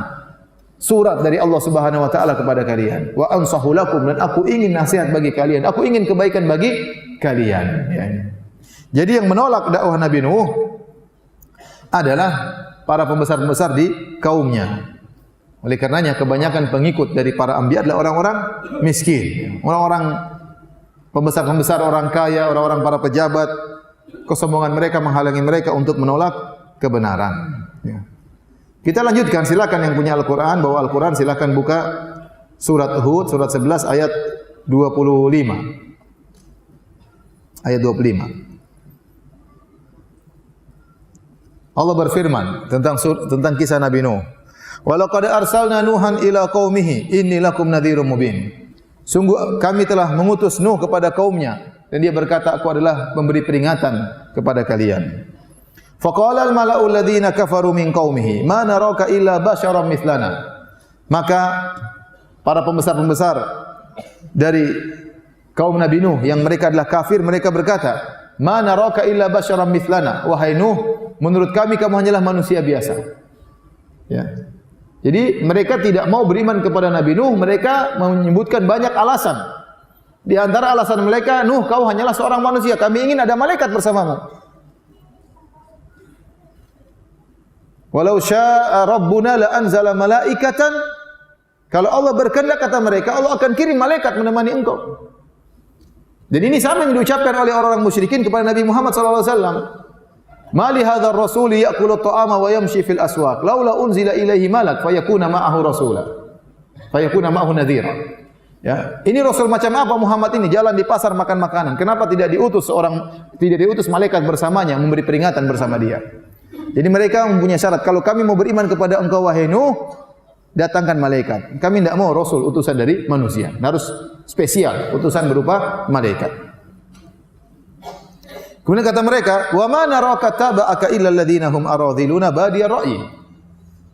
surat dari Allah Subhanahu wa taala kepada kalian. Wa ansahu lakum, dan aku ingin nasihat bagi kalian. Aku ingin kebaikan bagi kalian. Ya. Jadi yang menolak dakwah Nabi Nuh adalah para pembesar-pembesar di kaumnya. Oleh karenanya kebanyakan pengikut dari para anbiya adalah orang-orang miskin, orang-orang pembesar-pembesar, orang kaya, orang-orang para pejabat. Kesombongan mereka menghalangi mereka untuk menolak kebenaran. Ya. Kita lanjutkan, silakan yang punya Al-Quran, bawa Al-Quran, silakan buka surat Hud, surat 11 ayat 25. Ayat 25. Allah berfirman tentang kisah Nabi Nuh. Walaqad arsalna Nuhan ila qaumihi inni lakum nadhirum mubin. Sungguh kami telah mengutus Nuh kepada kaumnya dan dia berkata, aku adalah pemberi peringatan kepada kalian. Faqala al-mala'u alladhina kafaru min qaumihi ma naraka illa basyaran mithlana. Maka para pembesar-pembesar dari kaum Nabi Nuh yang mereka adalah kafir, mereka berkata, ma naraka illa basyaran mithlana. Wahai Nuh, menurut kami kamu hanyalah manusia biasa. Ya. Jadi mereka tidak mau beriman kepada Nabi Nuh, mereka menyebutkan banyak alasan. Di antara alasan mereka, Nuh kau hanyalah seorang manusia, kami ingin ada malaikat bersamamu. Walau syaa rabbuna la anzala malaikatan. Kalau Allah berkehendak, kata mereka, Allah akan kirim malaikat menemani engkau. Dan ini sama yang diucapkan oleh orang-orang musyrikin kepada Nabi Muhammad sallallahu alaihi wasallam. Mali hadzal rasul ya'kulu at-ta'ama wa yamshi fil aswaq laula unzila ilaihi malak fayakuna ma'ahu rasula fayakuna ma'ahu nadhira. Ya, ini rasul macam apa Muhammad ini, jalan di pasar makan makanan. Kenapa tidak diutus malaikat bersamanya memberi peringatan bersama dia? Jadi mereka mempunyai syarat, kalau kami mau beriman kepada engkau wahai Nuh, datangkan malaikat. Kami tidak mau rasul utusan dari manusia. Harus spesial, utusan berupa malaikat. Kemudian kata mereka, wa ma naraka taba'aka illa alladziina hum aradhiluna badiyar ra'yi.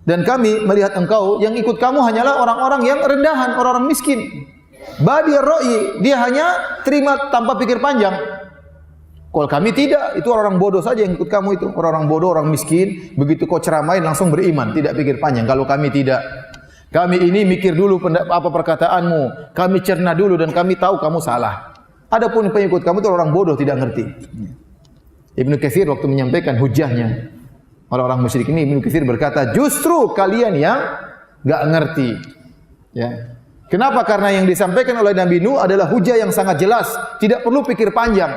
Dan kami melihat engkau, yang ikut kamu hanyalah orang-orang yang rendahan, orang-orang miskin. Badiyar ra'yi, dia hanya terima tanpa pikir panjang. Kalau kami tidak, itu orang-orang bodoh saja yang ikut kamu itu. Orang-orang bodoh, orang miskin, begitu kau ceramain langsung beriman, tidak pikir panjang. Kalau kami tidak, kami ini mikir dulu apa perkataanmu, kami cerna dulu dan kami tahu kamu salah. Adapun pengikut kamu itu orang bodoh, tidak ngerti. Ibnu Katsir waktu menyampaikan hujahnya orang-orang musyrik ini, Ibnu Katsir berkata, justru kalian yang enggak ngerti. Ya. Kenapa? Karena yang disampaikan oleh Nabi Nuh adalah hujah yang sangat jelas, tidak perlu pikir panjang.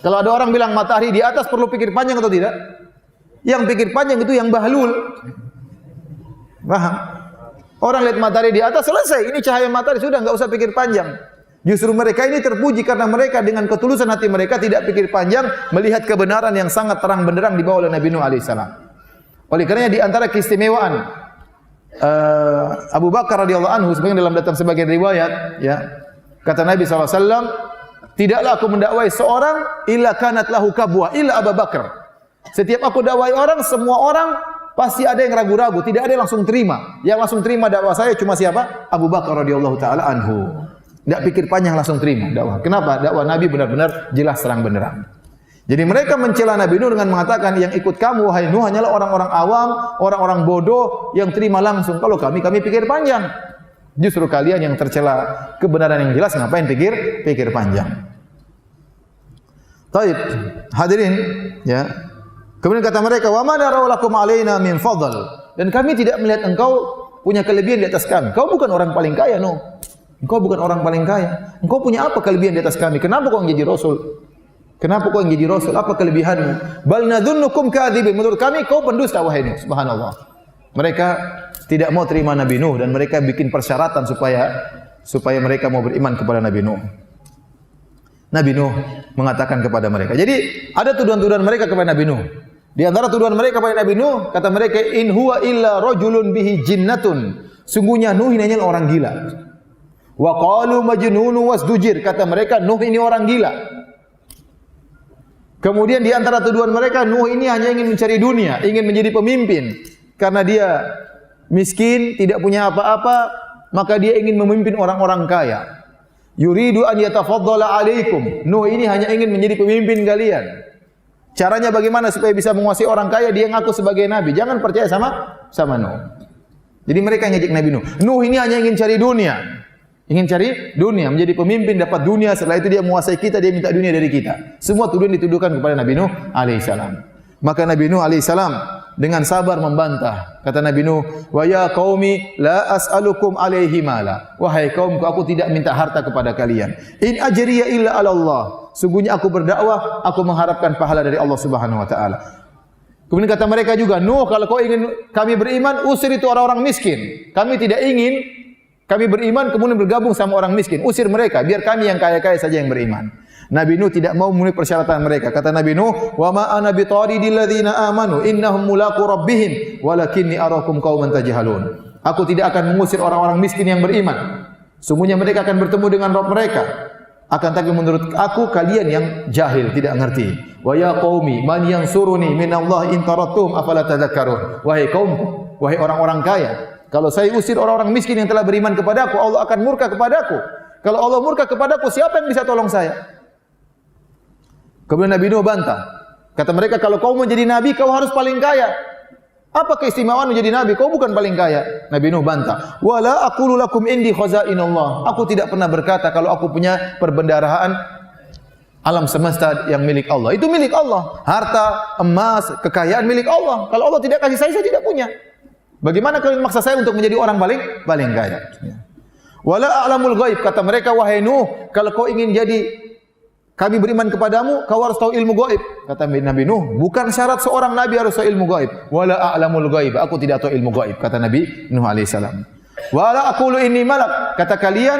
Kalau ada orang bilang matahari di atas, perlu pikir panjang atau tidak? Yang pikir panjang itu yang bahlul. Paham? Orang lihat matahari di atas, selesai. Ini cahaya matahari, sudah enggak usah pikir panjang. Justru mereka ini terpuji karena mereka dengan ketulusan hati mereka tidak pikir panjang melihat kebenaran yang sangat terang benderang dibawa oleh Nabi Nuh alaihissalam. Oleh karenanya di antara keistimewaan Abu Bakar radhiyallahu anhu dalam datang sebagian riwayat, ya, kata Nabi SAW, tidaklah aku mendakwai seorang illa kanat lahu kabwah illa Abu Bakar. Setiap aku dakwai orang, semua orang pasti ada yang ragu-ragu, tidak ada yang langsung terima. Yang langsung terima dakwah saya cuma siapa? Abu Bakar radhiyallahu taala anhu. Tidak pikir panjang langsung terima dakwah. Kenapa? Dakwah Nabi benar-benar jelas terang benderang. Jadi mereka mencela Nabi Nuh dengan mengatakan yang ikut kamu wahai Nuh hanyalah orang-orang awam, orang-orang bodoh yang terima langsung. Kalau kami pikir panjang. Justru kalian yang tercela kebenaran yang jelas ngapain pikir panjang. Taib, hadirin, ya. Kemudian kata mereka, "Wa ma narau lakum alaina min fadl." Dan kami tidak melihat engkau punya kelebihan di atas kami. Kau bukan orang paling kaya, Nuh. Engkau bukan orang paling kaya. Engkau punya apa kelebihan di atas kami? Kenapa kau menjadi rasul? Kenapa kau menjadi rasul? Apa kelebihanmu? Bal nadhunnukum kadhibin. Menurut kami kau pendusta wahai Nuh. Subhanallah. Mereka tidak mau terima Nabi Nuh dan mereka bikin persyaratan supaya mereka mau beriman kepada Nabi Nuh. Nabi Nuh mengatakan kepada mereka. Jadi ada tuduhan-tuduhan mereka kepada Nabi Nuh. Di antara tuduhan mereka kepada Nabi Nuh, kata mereka, in huwa illa rajulun bihi jinnatun. Sungguhnya Nuh ini hanya orang gila. Wa qalu majnunu wasdujir. Kata mereka Nuh ini orang gila. Kemudian di antara tuduhan mereka, Nuh ini hanya ingin mencari dunia, ingin menjadi pemimpin. Karena dia miskin, tidak punya apa-apa, maka dia ingin memimpin orang-orang kaya. Yuridu an yatafaddala alaikum. Nuh ini hanya ingin menjadi pemimpin kalian. Caranya bagaimana supaya bisa menguasai orang kaya? Dia ngaku sebagai nabi. Jangan percaya sama Nuh. Jadi mereka ngejek Nabi Nuh. Nuh ini hanya ingin cari dunia. Ingin cari dunia, menjadi pemimpin, dapat dunia, setelah itu dia menguasai kita, dia minta dunia dari kita. Semua tuduhan dituduhkan kepada Nabi Nuh alaihissalam. Maka Nabi Nuh alaihissalam dengan sabar membantah. Kata Nabi Nuh, "Wa ya qaumi la as'alukum alaihi mala." Wahai kaumku, aku tidak minta harta kepada kalian. In ajriya illa 'ala Allah. Sungguhnya aku berdakwah, aku mengharapkan pahala dari Allah Subhanahu wa taala. Kemudian kata mereka juga, "Nuh, kalau kau ingin kami beriman, usir itu orang-orang miskin. Kami tidak ingin kami beriman kemudian bergabung sama orang miskin. Usir mereka, biar kami yang kaya-kaya saja yang beriman." Nabi Nuh tidak mau memenuhi persyaratan mereka. Kata Nabi Nuh, "Wa ma ana bitaridil ladzina amanu innahum mulaqu rabbihim walakinni arakum qauman tajhalun." Aku tidak akan mengusir orang-orang miskin yang beriman. Sungguhnya mereka akan bertemu dengan Rabb mereka. Akan tapi menurut aku kalian yang jahil, tidak mengerti. Wa ya qaumi man yansuruni minallahi in tarattum afala tadhakkarun. Wahai kaumku, wahai orang-orang kaya, kalau saya usir orang-orang miskin yang telah beriman kepadaku, Allah akan murka kepadaku. Kalau Allah murka kepadaku, siapa yang bisa tolong saya? Kemudian Nabi Nuh bantah. Kata mereka, kalau kau menjadi nabi, kau harus paling kaya. Apa keistimewaan menjadi nabi? Kau bukan paling kaya. Nabi Nuh bantah. Wala aqulu lakum indi khazainullah. Aku tidak pernah berkata kalau aku punya perbendaharaan alam semesta yang milik Allah. Itu milik Allah. Harta, emas, kekayaan milik Allah. Kalau Allah tidak kasih saya tidak punya. Bagaimana kalian maksa saya untuk menjadi orang paling kaya? Wala a'lamul ghaib. Kata mereka, wahai Nuh, kalau kau ingin jadi kami beriman kepadamu, kau harus tahu ilmu gaib. Kata Nabi Nuh, bukan syarat seorang nabi harus tahu ilmu gaib. Wala a'lamul gaib. Aku tidak tahu ilmu gaib, kata Nabi Nuh alaihissalam. Wala aqulu inni malak. Kata kalian,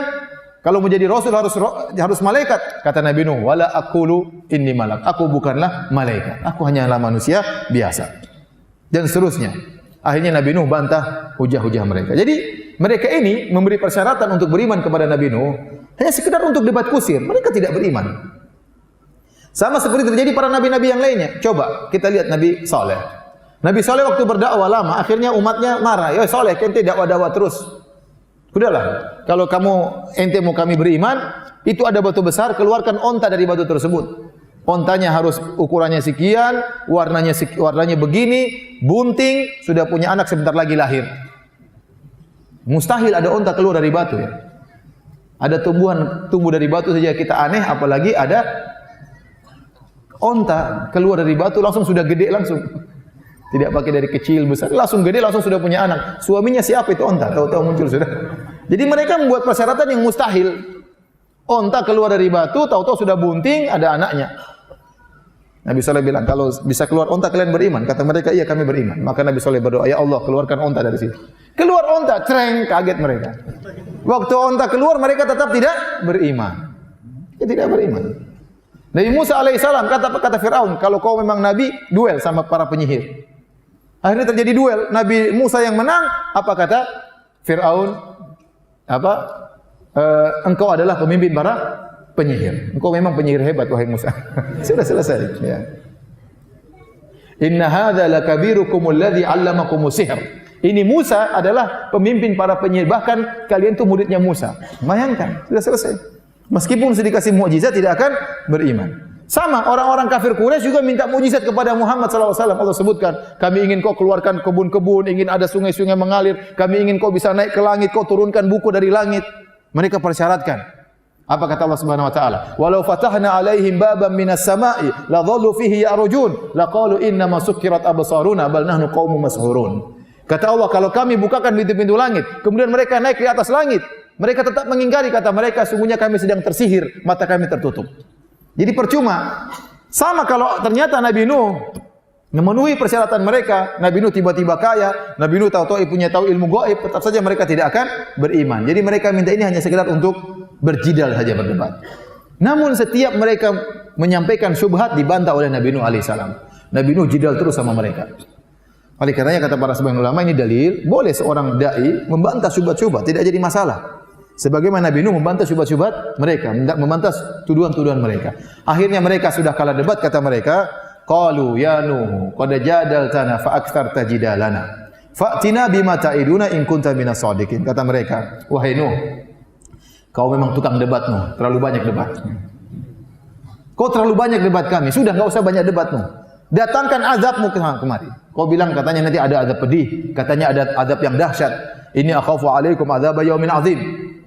kalau menjadi rasul harus malaikat. Kata Nabi Nuh, wala aqulu inni malak. Aku bukanlah malaikat. Aku hanyalah manusia biasa. Dan seterusnya. Akhirnya Nabi Nuh bantah hujah-hujah mereka. Jadi mereka ini memberi persyaratan untuk beriman kepada Nabi Nuh hanya sekedar untuk debat kusir. Mereka tidak beriman. Sama seperti terjadi para nabi-nabi yang lainnya. Coba kita lihat Nabi Saleh. Nabi Saleh waktu berdakwah lama, akhirnya umatnya marah. Ya Saleh, ente dakwah-dakwah terus. Udahlah, kalau ente mau kami beriman, itu ada batu besar, keluarkan onta dari batu tersebut. Ontanya harus ukurannya sekian, warnanya begini, bunting, sudah punya anak sebentar lagi lahir. Mustahil ada onta keluar dari batu ya. Ada tumbuh dari batu saja kita aneh, apalagi ada onta keluar dari batu langsung sudah gede langsung. Tidak pakai dari kecil besar, langsung gede langsung sudah punya anak. Suaminya siapa itu onta? Tahu-tahu muncul sudah. Jadi mereka membuat persyaratan yang mustahil. Onta keluar dari batu, tahu-tahu sudah bunting, ada anaknya. Nabi Saleh bilang, kalau bisa keluar onta kalian beriman. Kata mereka, iya kami beriman. Maka Nabi Saleh berdoa, ya Allah keluarkan onta dari sini. Keluar onta, cereng, kaget mereka. Waktu onta keluar mereka tetap tidak beriman. Tidak beriman. Nabi Musa alaihissalam kata Fir'aun, kalau kau memang nabi, duel sama para penyihir. Akhirnya terjadi duel. Nabi Musa yang menang. Apa kata Fir'aun? Engkau adalah pemimpin para penyihir. Engkau memang penyihir hebat wahai Musa. Sudah selesai. Ya. Inna hadza lakabirukum alladzi 'allamakumus sihr. Ini Musa adalah pemimpin para penyihir, bahkan kalian itu muridnya Musa. Bayangkan, sudah selesai. Meskipun sudah dikasih mukjizat tidak akan beriman. Sama orang-orang kafir Quraisy juga minta mukjizat kepada Muhammad sallallahu alaihi wasallam. Allah sebutkan, kami ingin kau keluarkan kebun-kebun, ingin ada sungai-sungai mengalir, kami ingin kau bisa naik ke langit, kau turunkan buku dari langit. Mereka persyaratkan. Apa kata Allah Subhanahu wa taala? Walau fatahna alaihim baban minas sama'i la dhallu fihi ya'rujun laqalu inna ma sukkirat absaruna bal nahnu qaumun mashhurun. Kata Allah, kalau kami bukakan pintu-pintu langit, kemudian mereka naik di atas langit, mereka tetap mengingkari, kata mereka, sungguhnya kami sedang tersihir, mata kami tertutup. Jadi percuma. Sama kalau ternyata Nabi Nuh memenuhi persyaratan mereka, Nabi Nuh tiba-tiba kaya, Nabi Nuh tahu-tahu tahu ilmu gaib, tetap saja mereka tidak akan beriman. Jadi mereka minta ini hanya sekedar untuk berjidal saja, berdebat. Namun setiap mereka menyampaikan syubhat dibantah oleh Nabi Nuh alaihissalam. Nabi Nuh jidal terus sama mereka. Oleh karenanya kata para sebagian ulama, ini dalil boleh seorang dai membantah syubhat-syubhat, tidak jadi masalah. Sebagaimana Nabi Nuh membantah syubhat-syubhat mereka, membantah tuduhan-tuduhan mereka. Akhirnya mereka sudah kalah debat, kata mereka, qalu ya Nuh qad jadaltana fa aktsarta jidalana fa'tina bima ta'iduna in kunta minas shadiqin. Kata mereka, wahai Nuh, kau memang tukang debat Nuh, terlalu banyak debat. Kau terlalu banyak debat kami, sudah enggak usah banyak debat Nuh. Datangkan azabmu kemari. Kau bilang katanya nanti ada azab pedih, katanya ada azab yang dahsyat. Ini akhafu alaikum azab yaumin azim.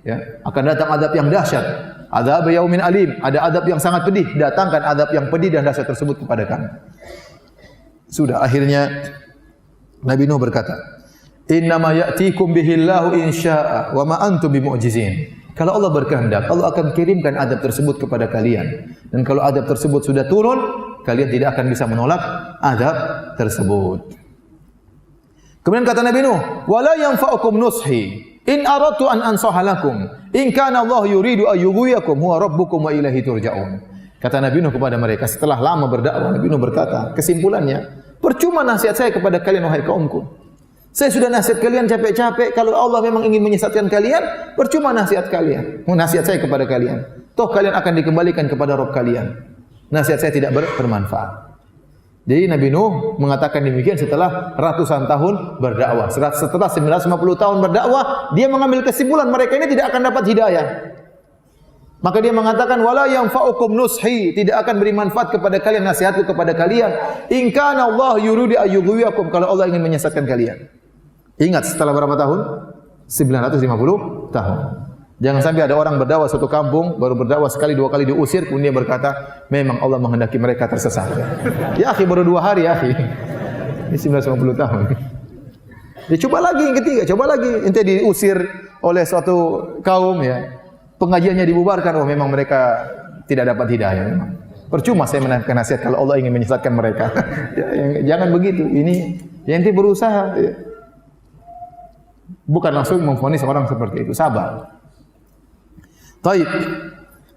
Ya, akan datang azab yang dahsyat. Azab yaumin alim, ada azab yang sangat pedih. Datangkan azab yang pedih dan dahsyat tersebut kepada kami. Sudah, akhirnya Nabi Nuh berkata, "Innama ya'tikum bihillahu insya'a wa ma antum bimu'jizin." Kalau Allah berkehendak, Allah akan kirimkan azab tersebut kepada kalian. Dan kalau azab tersebut sudah turun, kalian tidak akan bisa menolak azab tersebut. Kemudian kata Nabi Nuh, "Wala yanfa'ukum nushi in aradtu an ansaha lakum in kana Allah yuridu an yughwiyakum huwa rabbukum wa ilaihi turja'un." Kata Nabi Nuh kepada mereka setelah lama berdakwah, Nabi Nuh berkata, kesimpulannya, percuma nasihat saya kepada kalian wahai kaumku. Saya sudah nasihat kalian capek-capek, kalau Allah memang ingin menyesatkan kalian, percuma nasihat kalian. Nasihat saya kepada kalian. Toh kalian akan dikembalikan kepada Rabb kalian. Nasihat saya tidak bermanfaat. Jadi Nabi Nuh mengatakan demikian setelah ratusan tahun berdakwah. Setelah 950 tahun berdakwah, dia mengambil kesimpulan mereka ini tidak akan dapat hidayah. Maka dia mengatakan, wala yanfa'ukum nushi, tidak akan beri manfaat kepada kalian nasihatku kepada kalian. In kana Allah yuridu ayyughwiyakum, kalau Allah ingin menyesatkan kalian. Ingat setelah berapa tahun? 950 tahun. Jangan sampai ada orang berdakwah suatu kampung, baru berdakwah sekali dua kali diusir, kemudian dia berkata, memang Allah menghendaki mereka tersesat. Ya akhi, baru 2 hari ya akhi. Ini 950 tahun. Ya, coba lagi yang ketiga, coba lagi. Ente diusir oleh suatu kaum ya. Pengajiannya dibubarkan, oh memang mereka tidak dapat hidayah memang. Percuma saya menaikkan nasihat kalau Allah ingin menyesatkan mereka. Ya, jangan begitu. Ini ya ente berusaha. Ya. Bukan langsung memvonis orang seperti itu, sabar. Taib.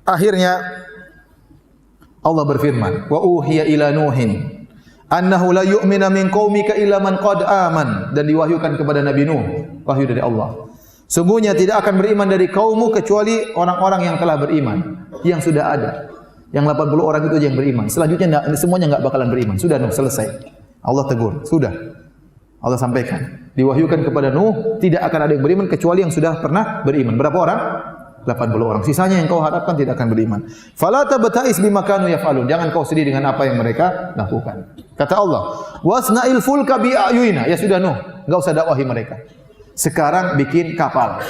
Akhirnya Allah berfirman, wa uhiya ila nuhin annahu la yu'mina min qaumika illa man qad aman, dan diwahyukan kepada Nabi Nuh, wahyu dari Allah. Sungguhnya tidak akan beriman dari kaummu kecuali orang-orang yang telah beriman, yang sudah ada. Yang 80 orang itu aja yang beriman. Selanjutnya semuanya enggak bakalan beriman. Sudah Nuh, selesai. Allah tegur, sudah. Allah sampaikan, diwahyukan kepada Nuh, tidak akan ada yang beriman kecuali yang sudah pernah beriman. Berapa orang? 80 orang. Sisanya yang kau harapkan tidak akan beriman. Fala tabta'is bima kanu yaf'alun. Jangan kau sedih dengan apa yang mereka lakukan. Kata Allah, wasna'il fulka bi ayunina. Ya sudah Nuh, enggak usah dakwahi mereka. Sekarang bikin kapal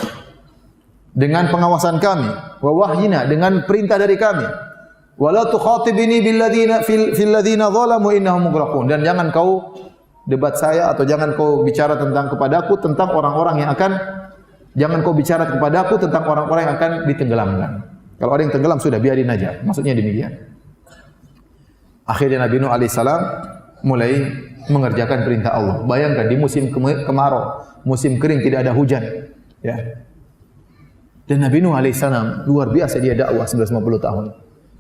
dengan pengawasan kami, wa wahyina, dengan perintah dari kami. Wala tukhatibini bil ladzina fil ladzina zalamu innahum mughraqun. Dan jangan kau debat saya atau jangan kau bicara tentang kepadaku tentang orang-orang yang akan, jangan kau bicara kepadaku tentang orang-orang yang akan ditenggelamkan. Kalau ada yang tenggelam sudah biarin aja. Maksudnya demikian. Akhirnya Nabi Nuh alaihissalam mulai mengerjakan perintah Allah. Bayangkan di musim kemarau, musim kering, tidak ada hujan, ya. Dan Nabi Nuh alaihissalam luar biasa dia dakwah 950 tahun.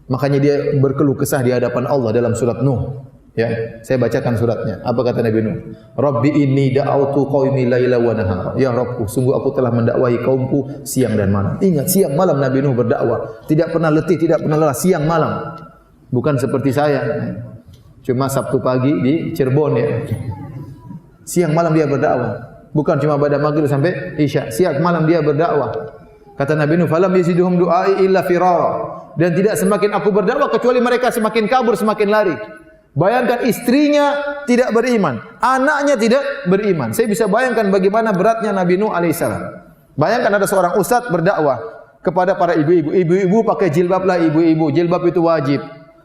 Makanya dia berkeluh kesah di hadapan Allah dalam surat Nuh. Ya, saya bacakan suratnya. Apa kata Nabi Nuh? Rabbi inni da'autu qaumi laila wa nahara. Ya Rabbku, sungguh aku telah mendakwahi kaumku siang dan malam. Ingat, siang malam Nabi Nuh berdakwah. Tidak pernah letih, tidak pernah lelah, siang malam. Bukan seperti saya. cuma Sabtu pagi di Cirebon ya. Siang malam dia berdakwah. Bukan cuma pada maghrib sampai isya. Siang malam dia berdakwah. Kata Nabi Nuh, "Falam yaziduhum du'ai illa firara." Dan tidak semakin aku berdakwah kecuali mereka semakin kabur, semakin lari. Bayangkan istrinya tidak beriman, anaknya tidak beriman. Saya bisa bayangkan bagaimana beratnya Nabi Nuh alaihissalam. Bayangkan ada seorang ustaz berdakwah kepada para ibu-ibu. Ibu-ibu pakai jilbab lah ibu-ibu. Jilbab itu wajib.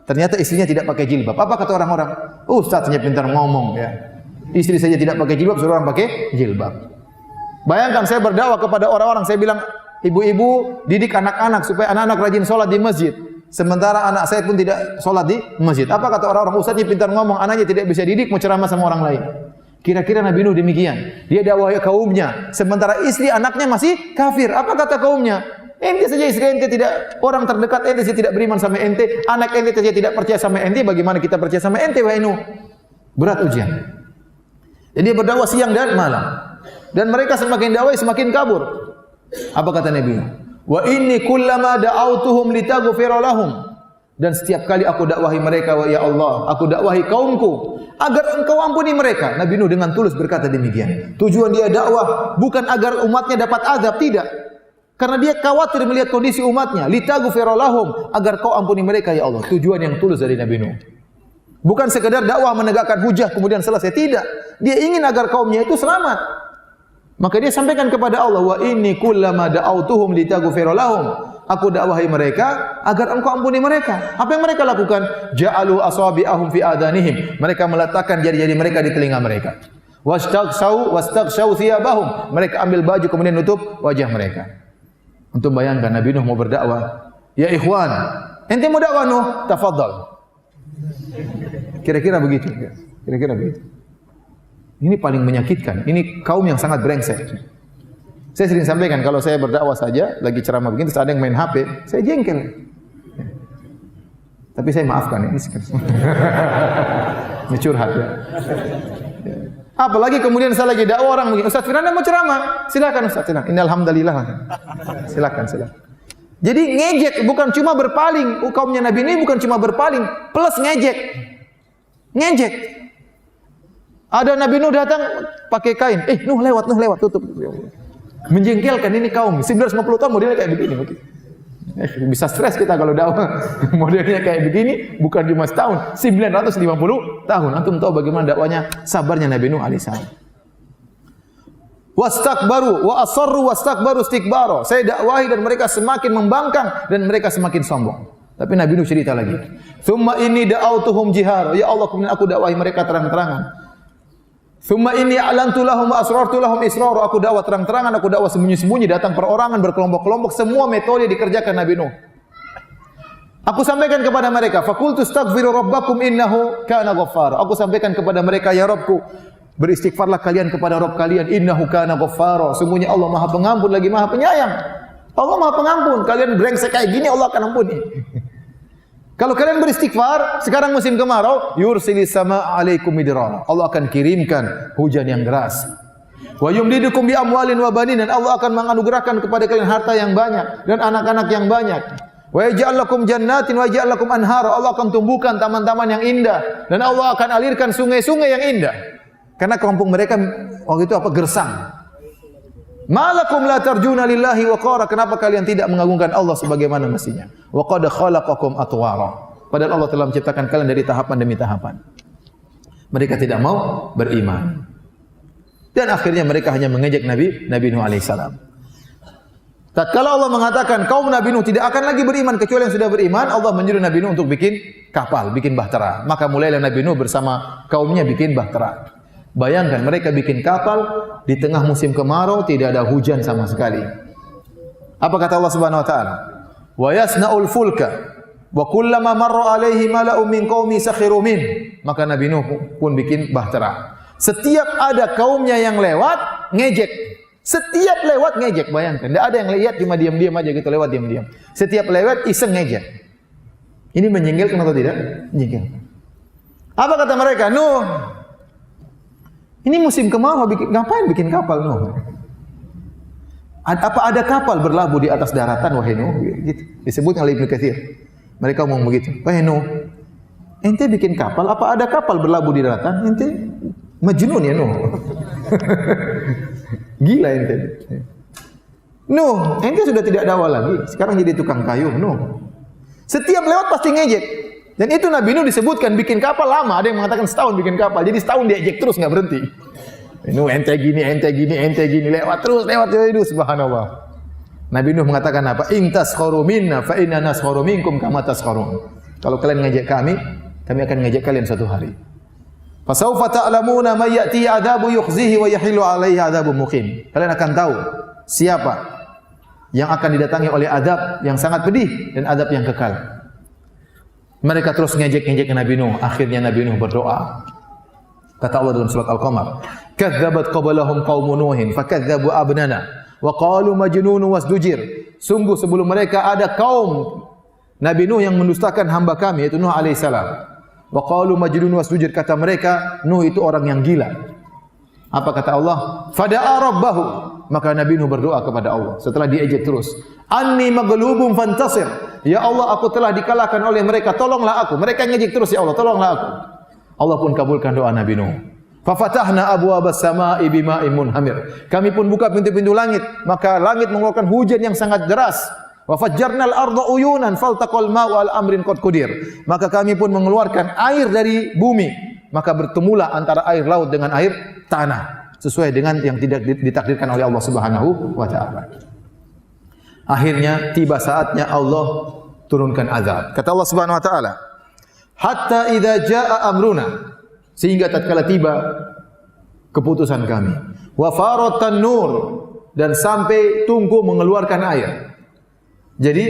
Ternyata istrinya tidak pakai jilbab. Apa kata orang-orang? Ustaznya pintar ngomong ya. Istri saja tidak pakai jilbab, suruh orang pakai jilbab. Bayangkan saya berdakwah kepada orang-orang, saya bilang, ibu-ibu didik anak-anak supaya anak-anak rajin sholat di masjid. Sementara anak saya pun tidak sholat di masjid. Apa kata orang-orang? Ustaznya pintar ngomong, anaknya tidak bisa didik, mau ceramah sama orang lain. Kira-kira Nabi Nuh demikian. Dia dakwah kaumnya. Sementara istri anaknya masih kafir. Apa kata kaumnya? Ente saja istri ente tidak, orang terdekat ente saja tidak beriman sama ente. Anak ente saja tidak percaya sama ente. Bagaimana kita percaya sama ente, wahai Nuh? Berat ujian. Jadi dia berdakwah siang dan malam. Dan mereka semakin dakwah semakin kabur. Apa kata Nabi? Wa inni kullama da'autuhum litaghfira lahum. Dan setiap kali aku dakwahi mereka, ya Allah, aku dakwahi kaumku agar engkau ampuni mereka. Nabi Nuh dengan tulus berkata demikian. Tujuan dia dakwah bukan agar umatnya dapat azab, tidak. Karena dia khawatir melihat kondisi umatnya. Litaghfira lahum, agar kau ampuni mereka, ya Allah. Tujuan yang tulus dari Nabi Nuh. Bukan sekedar dakwah menegakkan hujah kemudian selesai, tidak. Dia ingin agar kaumnya itu selamat. Maka dia sampaikan kepada Allah, wa inni kullama da'autuhum litaghfira lahum. Aku dakwahi mereka agar engkau ampuni mereka. Apa yang mereka lakukan? Ja'alu asabi'ahum fi adanihim. Mereka meletakkan jari-jari mereka di telinga mereka. Wastaghshaw thiyabahum. Mereka ambil baju kemudian nutup wajah mereka. Untuk bayangkan Nabi Nuh mau berdakwah. Ya ikhwan, ente mau dakwah Nuh? Tafadhal. Kira-kira begitu. Kira-kira begitu. Ini paling menyakitkan. Ini kaum yang sangat brengsek. Saya sering sampaikan kalau saya berdakwah saja, lagi ceramah begini, terus ada yang main HP, saya jengkel. Tapi saya maafkan ini. Ini curhat ya. Apalagi kemudian saya lagi dakwah orang begini, Ustaz Firanda mau ceramah, silakan Ustaz. Innal hamdalillah. Silakan. Jadi ngejek bukan cuma berpaling. Kaumnya Nabi ini bukan cuma berpaling, plus ngejek. Ngejek. Ada Nabi Nuh datang pakai kain. Nuh lewat, tutup. Menjengkelkan ini kaum. 950 tahun modelnya kayak begini. Bisa stres kita kalau dakwah. Modelnya kayak begini, bukan cuma setahun. 950 tahun. Antum tahu bagaimana dakwanya, sabarnya Nabi Nuh alaihissalam. Wastakbaru wa asarru wastakbaru istikbara. Saya dakwahi dan mereka semakin membangkang dan mereka semakin sombong. Tapi Nabi Nuh cerita lagi. Tsumma inni da'autuhum jihara. Ya Allah, kemudian aku dakwahi mereka terang-terangan. Tsumma inni a'lantu lahum wa asrartu lahum israra. Aku dakwah terang-terangan, aku dakwah sembunyi-sembunyi, datang perorangan, berkelompok-kelompok, semua metode dikerjakan Nabi Nuh. Aku sampaikan kepada mereka, faqultu astaghfiru rabbakum innahu kana ghaffara. Aku sampaikan kepada mereka, ya Rabbku, beristighfarlah kalian kepada Rabb kalian, innahu kana ghaffara. Sungguhnya Allah Maha Pengampun lagi Maha Penyayang. Allah Maha Pengampun. Kalian brengsek kayak gini Allah akan ampuni. Kalau kalian beristighfar, sekarang musim kemarau, yursilis sama alaikum midrara. Allah akan kirimkan hujan yang deras. Wa yumdidukum bi amwalin wa banin, dan Allah akan menganugerahkan kepada kalian harta yang banyak dan anak-anak yang banyak. Wa yaj'al lakum jannatin wa yaj'al lakum anhara. Allah akan tumbuhkan taman-taman yang indah dan Allah akan alirkan sungai-sungai yang indah. Karena kampung mereka waktu itu gersang. Malakum la tarjuna lillahi waqara. Kenapa kalian tidak mengagungkan Allah sebagaimana mestinya? Wa qad khalaqakum atwara. Padahal Allah telah menciptakan kalian dari tahapan demi tahapan. Mereka tidak mau beriman. Dan akhirnya mereka hanya mengejek Nabi Nuh alaihissalam. Tatkala Allah mengatakan kaum Nabi Nuh tidak akan lagi beriman kecuali yang sudah beriman, Allah menyuruh Nabi Nuh untuk bikin kapal, bikin bahtera. Maka mulailah Nabi Nuh bersama kaumnya bikin bahtera. Bayangkan mereka bikin kapal di tengah musim kemarau, tidak ada hujan sama sekali. Apa kata Allah Subhanahu wa taala? Wa yasna'ul fulka wa kullama marra alaihi mala'un min qaumi sakhiru min. Maka Nabi Nuh pun bikin bahtera. Setiap ada kaumnya yang lewat, ngejek. Setiap lewat ngejek, bayangkan. Tidak ada yang lihat, cuma diam-diam aja gitu, lewat diam-diam. Setiap lewat iseng ngejek. Ini menjengkelkan atau tidak? Menjengkelkan. Apa kata mereka? Nuh, ini musim kemarau, ngapain bikin kapal Nuh? Apa ada kapal berlabuh di atas daratan wahai Nuh? Gitu. Disebut oleh Ibnu Katsir. Mereka ngomong begitu. Wahai Nuh, ente bikin kapal, apa ada kapal berlabuh di daratan? Ente majnun ya Nuh. Gila ente. Nuh, ente sudah tidak dakwah lagi, sekarang jadi tukang kayu, Nuh. Setiap lewat pasti ngejek. Dan itu Nabi Nuh disebutkan bikin kapal lama, ada yang mengatakan setahun bikin kapal. Jadi setahun diejek terus enggak berhenti. Nuh ente gini, lewat terus subhanallah. Nabi Nuh mengatakan apa? In taskharu minna fa inna naskharu minkum kama taskharun. Kalau kalian ngejek kami akan ngejek kalian suatu hari. Fasawfa ta'lamuna may ya'ti 'adzabu yukhzihi wa yahilu 'alaihi 'adzabun muqim. Kalian akan tahu siapa yang akan didatangi oleh azab yang sangat pedih dan azab yang kekal. Mereka terus ngejek-ngejek ke Nabi Nuh. Akhirnya Nabi Nuh berdoa. Kata Allah dalam surat Al-Qamar, "Kadzabat qablahum qaumun Nuhin fakadzabu abnana wa qalu majnunun wasdujir." Sungguh sebelum mereka ada kaum Nabi Nuh yang mendustakan hamba kami yaitu Nuh alaihissalam. Wa qalu majnunun wasdujir, kata mereka Nuh itu orang yang gila. Apa kata Allah? Fada'a rabbahu. Maka Nabi Nuh berdoa kepada Allah setelah diejek terus. Anni maghlubun fantasir. Ya Allah, aku telah dikalahkan oleh mereka, tolonglah aku. Mereka ngejek terus, ya Allah, tolonglah aku. Allah pun kabulkan doa Nabi Nuh. Fa fatahna abwaabas samaa'i bima'in munhamir. Kami pun buka pintu-pintu langit, maka langit mengeluarkan hujan yang sangat deras. Wa fajjarnal arda uyunan faltaqal ma'u al amrin qad qudir. Maka kami pun mengeluarkan air dari bumi, maka bertemulah antara air laut dengan air tanah sesuai dengan yang tidak ditakdirkan oleh Allah Subhanahu wa taala. Akhirnya tiba saatnya Allah turunkan azab. Kata Allah Subhanahu wa taala, "Hatta idza jaa amruna," sehingga tatkala tiba keputusan kami. "Wa faratan nur," dan sampai tungku mengeluarkan air. Jadi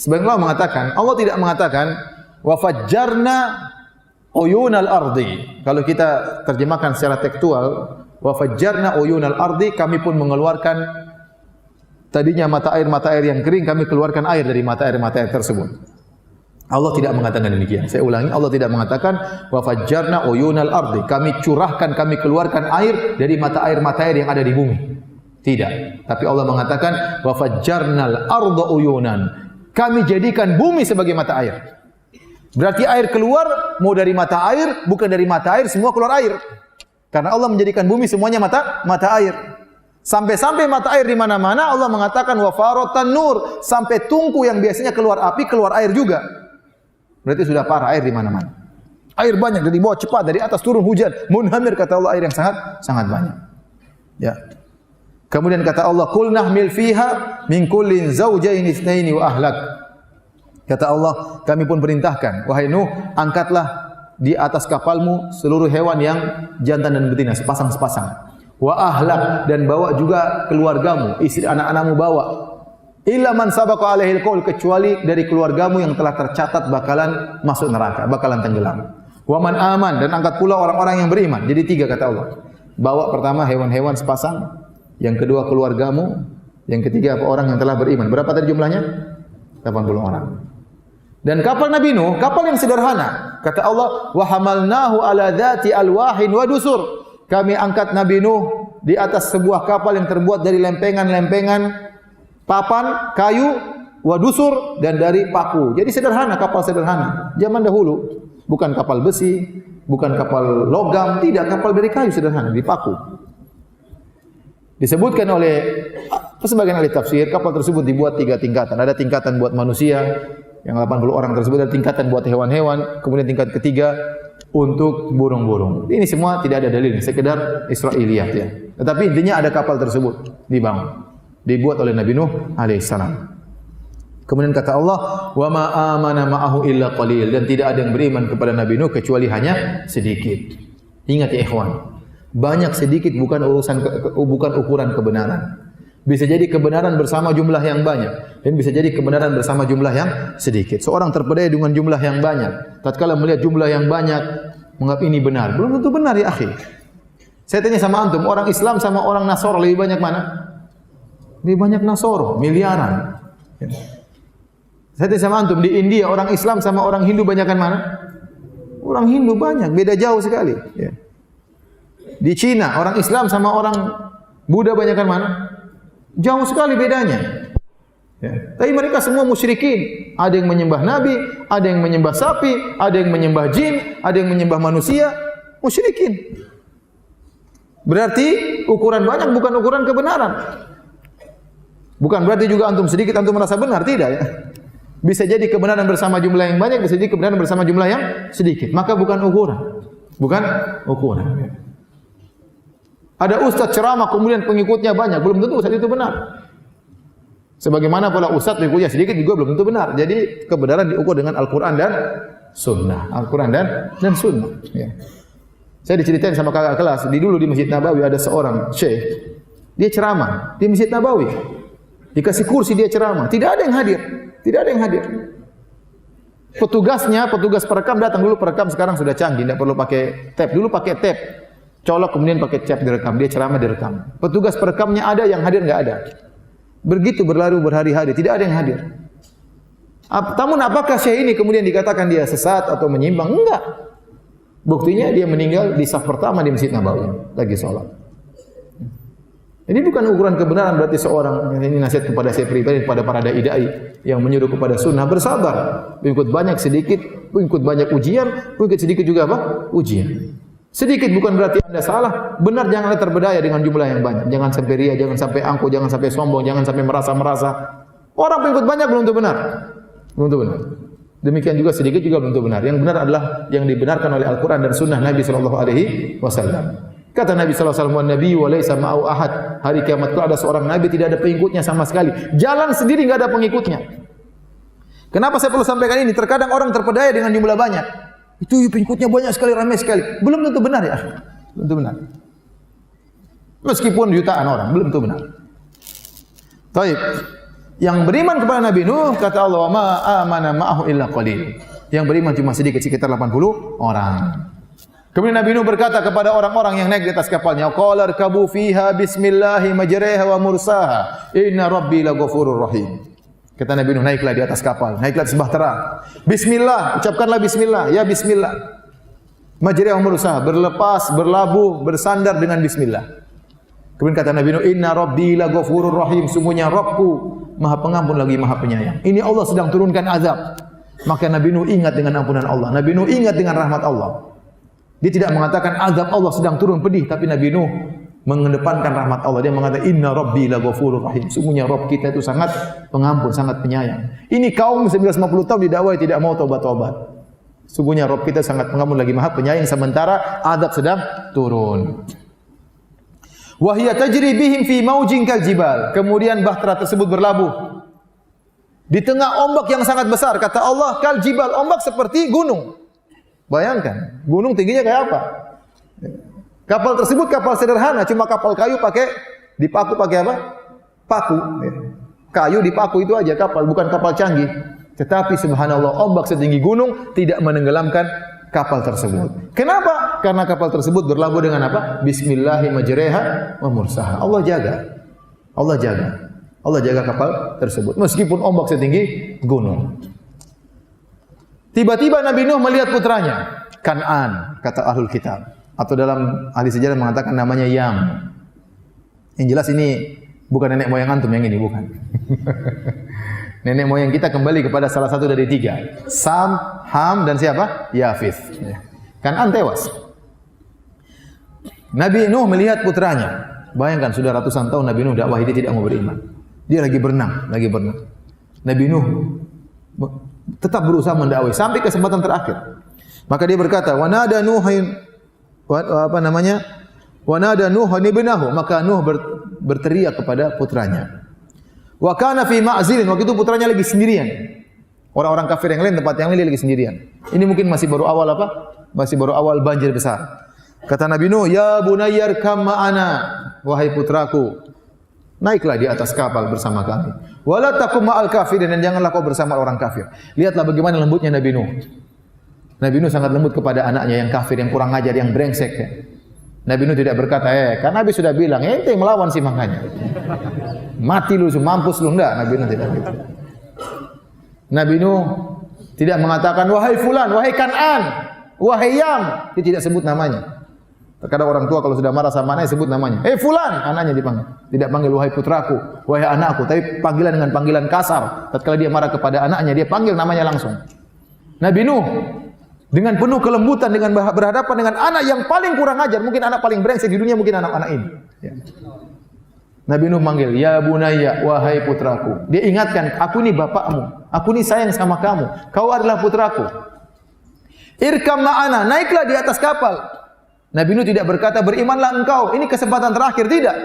sebagian ulama mengatakan, Allah tidak mengatakan wa fajjarna uyunal ardi. Kalau kita terjemahkan secara tekstual, wa fajjarna uyunal ardi, kami pun mengeluarkan tadinya mata air yang kering, kami keluarkan air dari mata air tersebut. Allah tidak mengatakan demikian. Saya ulangi, Allah tidak mengatakan wa fajjarna uyunal ardi, kami curahkan, kami keluarkan air dari mata air yang ada di bumi. Tidak. Tapi Allah mengatakan wa fajjarnal arda uyunan, kami jadikan bumi sebagai mata air. Berarti air keluar mau dari mata air, bukan dari mata air semua keluar air. Karena Allah menjadikan bumi semuanya mata air. Sampai-sampai mata air di mana-mana, Allah mengatakan wa faratan nur, sampai tungku yang biasanya keluar api keluar air juga. Berarti sudah parah air di mana-mana. Air banyak dari bawah cepat, dari atas turun hujan. Munhamir, kata Allah, air yang sangat banyak. Ya. Kemudian kata Allah, "Qul nahmil fiha min kullin zawjaini itsnaini wa ahlak." Kata Allah, kami pun perintahkan, wahai Nuh, angkatlah di atas kapalmu seluruh hewan yang jantan dan betina, sepasang-sepasang. Wa ahlak, dan bawa juga keluargamu, istri anak-anakmu bawa. Illa man sabaqa alaihil qaul, kecuali dari keluargamu yang telah tercatat bakalan masuk neraka, bakalan tenggelam. Wa man aman, dan angkat pula orang-orang yang beriman. Jadi 3 kata Allah. Bawa pertama hewan-hewan sepasang, yang kedua keluargamu, yang ketiga orang yang telah beriman. Berapa tadi jumlahnya? 80 orang. Dan kapal Nabi Nuh, kapal yang sederhana. Kata Allah, "Wa hamalnahu ala dzati alwahin wa dusur." Kami angkat Nabi Nuh di atas sebuah kapal yang terbuat dari lempengan-lempengan papan, kayu, wa dusur, dan dari paku. Jadi sederhana, kapal sederhana. Zaman dahulu, bukan kapal besi, bukan kapal logam, tidak, kapal dari kayu sederhana, di paku. Disebutkan oleh sebagian ahli tafsir, kapal tersebut dibuat 3 tingkatan. Ada tingkatan buat manusia, yang 80 orang tersebut, ada tingkatan buat hewan-hewan, kemudian tingkat ketiga untuk burung-burung. Ini semua tidak ada dalil, sekedar Israiliyat ya. Tetapi intinya ada kapal tersebut dibangun, dibuat oleh Nabi Nuh alaihissalam. Kemudian kata Allah, "Wa ma amana ma'ahu illa qalil," dan tidak ada yang beriman kepada Nabi Nuh kecuali hanya sedikit. Ingat ya ikhwan, banyak sedikit bukan ukuran kebenaran. Bisa jadi kebenaran bersama jumlah yang banyak, dan bisa jadi kebenaran bersama jumlah yang sedikit. Seorang terpedaya dengan jumlah yang banyak, tatkala melihat jumlah yang banyak, menganggap ini benar. Belum tentu benar ya akhi. Saya tanya sama antum, orang Islam sama orang Nasoro lebih banyak mana? Lebih banyak Nasoro, miliaran. Saya tanya sama antum, di India orang Islam sama orang Hindu banyakan mana? Orang Hindu banyak, beda jauh sekali. Ya. Di Cina, orang Islam sama orang Buddha banyakan mana? Jauh sekali bedanya. Ya. Tapi mereka semua musyrikin. Ada yang menyembah nabi, ada yang menyembah sapi, ada yang menyembah jin, ada yang menyembah manusia. Musyrikin. Berarti ukuran banyak bukan ukuran kebenaran. Bukan berarti juga antum sedikit antum merasa benar, tidak ya. Bisa jadi kebenaran bersama jumlah yang banyak, bisa jadi kebenaran bersama jumlah yang sedikit. Maka bukan ukuran. Bukan ukuran. Ada ustaz ceramah kemudian pengikutnya banyak, belum tentu ustaz itu benar. Sebagaimana pula ustaz pengikutnya sedikit juga belum tentu benar. Jadi kebenaran diukur dengan Al-Quran dan Sunnah. Al-Quran dan Sunnah. Ya. Saya diceritain sama kakak kelas, dulu di Masjid Nabawi ada seorang syekh, dia ceramah di Masjid Nabawi. Dikasih kursi dia ceramah, tidak ada yang hadir. Tidak ada yang hadir. Petugas perekam datang dulu, perekam sekarang sudah canggih, tidak perlu pakai tape. Dulu pakai tape, colok kemudian pakai tape direkam, dia ceramah direkam. Petugas perekamnya ada, yang hadir enggak ada. Begitu berlalu berhari-hari, tidak ada yang hadir. Namun apakah syekh ini kemudian dikatakan dia sesat atau menyimpang? Enggak. Buktinya dia meninggal di saf pertama di Masjid Nabawi, lagi sholat. Ini bukan ukuran kebenaran berarti seorang, ini nasihat kepada saya pribadi, kepada para dai-dai yang menyuruh kepada sunnah, bersabar. Pengikut banyak sedikit, pengikut banyak ujian, pengikut sedikit juga apa? Ujian. Sedikit bukan berarti Anda salah, benar janganlah terbedaya dengan jumlah yang banyak. Jangan sampai ria, jangan sampai angkuh, jangan sampai sombong, jangan sampai merasa-merasa. Orang pengikut banyak belum tentu benar. Belum tentu benar. Demikian juga sedikit juga belum tentu benar. Yang benar adalah yang dibenarkan oleh Al-Quran dan Sunnah Nabi SAW. Kata Nabi SAW, Nabi wa laysa ma'ahu ahad. Hari kiamat itu ada seorang Nabi tidak ada pengikutnya sama sekali. Jalan sendiri enggak ada pengikutnya. Kenapa saya perlu sampaikan ini? Terkadang orang terpedaya dengan jumlah banyak. Itu pengikutnya banyak sekali, ramai sekali. Belum tentu benar ya. Belum tentu benar. Meskipun jutaan orang, belum tentu benar. Baik. Yang beriman kepada Nabi Nuh, kata Allah, wa ma amana ma'ahu illa qalil. Yang beriman cuma sedikit, sekitar 80 orang. Kemudian Nabi Nuh berkata kepada orang-orang yang naik di atas kapalnya, qala irkabu fiha bismillahi majriha wa mursaha, inna rabbi laghafurur rahim. Kata Nabi Nuh, naiklah di atas kapal, naiklah sebahtera. Bismillah, ucapkanlah bismillah, ya bismillah. Majriha wa mursaha, berlepas, berlabuh, bersandar dengan bismillah. Kemudian kata Nabi Nuh, inna rabbi laghafurur rahim, sungguhnya Rabbku Maha Pengampun lagi Maha Penyayang. Ini Allah sedang turunkan azab. Maka Nabi Nuh ingat dengan ampunan Allah. Nabi Nuh ingat dengan rahmat Allah. Dia tidak mengatakan azab Allah sedang turun pedih, tapi Nabi Nuh mengedepankan rahmat Allah. Dia mengatakan inna rabbi laghafurur rahim. Sungguhnya Rabb kita itu sangat pengampun, sangat penyayang. Ini kaum 950 tahun didakwai tidak mau taubat-taubat. Sungguhnya Rabb kita sangat pengampun lagi Maha Penyayang, sementara azab sedang turun. Wa hiya tajri bihim fi maujin kal jibal. Kemudian bahtera tersebut berlabuh di tengah ombak yang sangat besar. Kata Allah, kal jibal, ombak seperti gunung. Bayangkan, gunung tingginya kayak apa? Kapal tersebut kapal sederhana, cuma kapal kayu dipaku pakai apa? Paku. Kayu dipaku itu aja kapal, bukan kapal canggih. Tetapi subhanallah, ombak setinggi gunung tidak menenggelamkan kapal tersebut. Kenapa? Karena kapal tersebut berlabuh dengan apa? Bismillahi majriha wa mursaha. Allah jaga. Allah jaga. Allah jaga kapal tersebut meskipun ombak setinggi gunung. Tiba-tiba Nabi Nuh melihat putranya, Kan'an, kata Ahlul Kitab. Atau dalam ahli sejarah mengatakan namanya Yam. Yang jelas ini bukan nenek moyang antum yang ini, bukan. Nenek moyang kita kembali kepada salah satu dari tiga. Sam, Ham, dan siapa? Yafith. Kan'an tewas. Nabi Nuh melihat putranya. Bayangkan sudah ratusan tahun Nabi Nuh dakwah, dia tidak mau beriman. Dia lagi berenang. Nabi Nuh tetap berusaha mendakwai sampai kesempatan terakhir. Maka dia berkata, wa nada Nuhin wa nada Nuhin ibnahu, maka Nuh berteriak kepada putranya. Wa kana fi ma'zilin, waktu itu putranya lagi sendirian. Orang-orang kafir yang lain, tempat yang lain dia lagi sendirian. Ini mungkin masih baru awal apa? Masih baru awal banjir besar. Kata Nabi Nuh, ya bunayyar kam ma'ana, wahai putraku, naiklah di atas kapal bersama kami. Wala takum ma'al kafirin, dan janganlah kau bersama orang kafir. Lihatlah bagaimana lembutnya Nabi Nuh. Nabi Nuh sangat lembut kepada anaknya yang kafir, yang kurang ajar, yang brengsek. Nabi Nuh tidak berkata, kan Nabi sudah bilang, ente yang melawan sih makanya. Mati lu, mampus lu, enggak. Nabi Nuh tidak gitu. Nabi Nuh tidak mengatakan, wahai fulan, wahai Kan'an, wahai Yam. Dia tidak sebut namanya. Terkadang orang tua kalau sudah marah sama anaknya sebut namanya. Fulan, anaknya dipanggil. Tidak panggil wahai putraku, wahai anakku, tapi panggilan dengan panggilan kasar. Tatkala dia marah kepada anaknya, dia panggil namanya langsung. Nabi Nuh dengan penuh kelembutan, dengan berhadapan dengan anak yang paling kurang ajar, mungkin anak paling brengsek di dunia, mungkin anak-anak ini. Ya. Nabi Nuh manggil, ya bunayya, wahai putraku. Dia ingatkan, aku ini bapakmu, aku ini sayang sama kamu, kau adalah putraku. Irkam ma'ana, naiklah di atas kapal. Nabi Nuh tidak berkata, berimanlah engkau, ini kesempatan terakhir, tidak.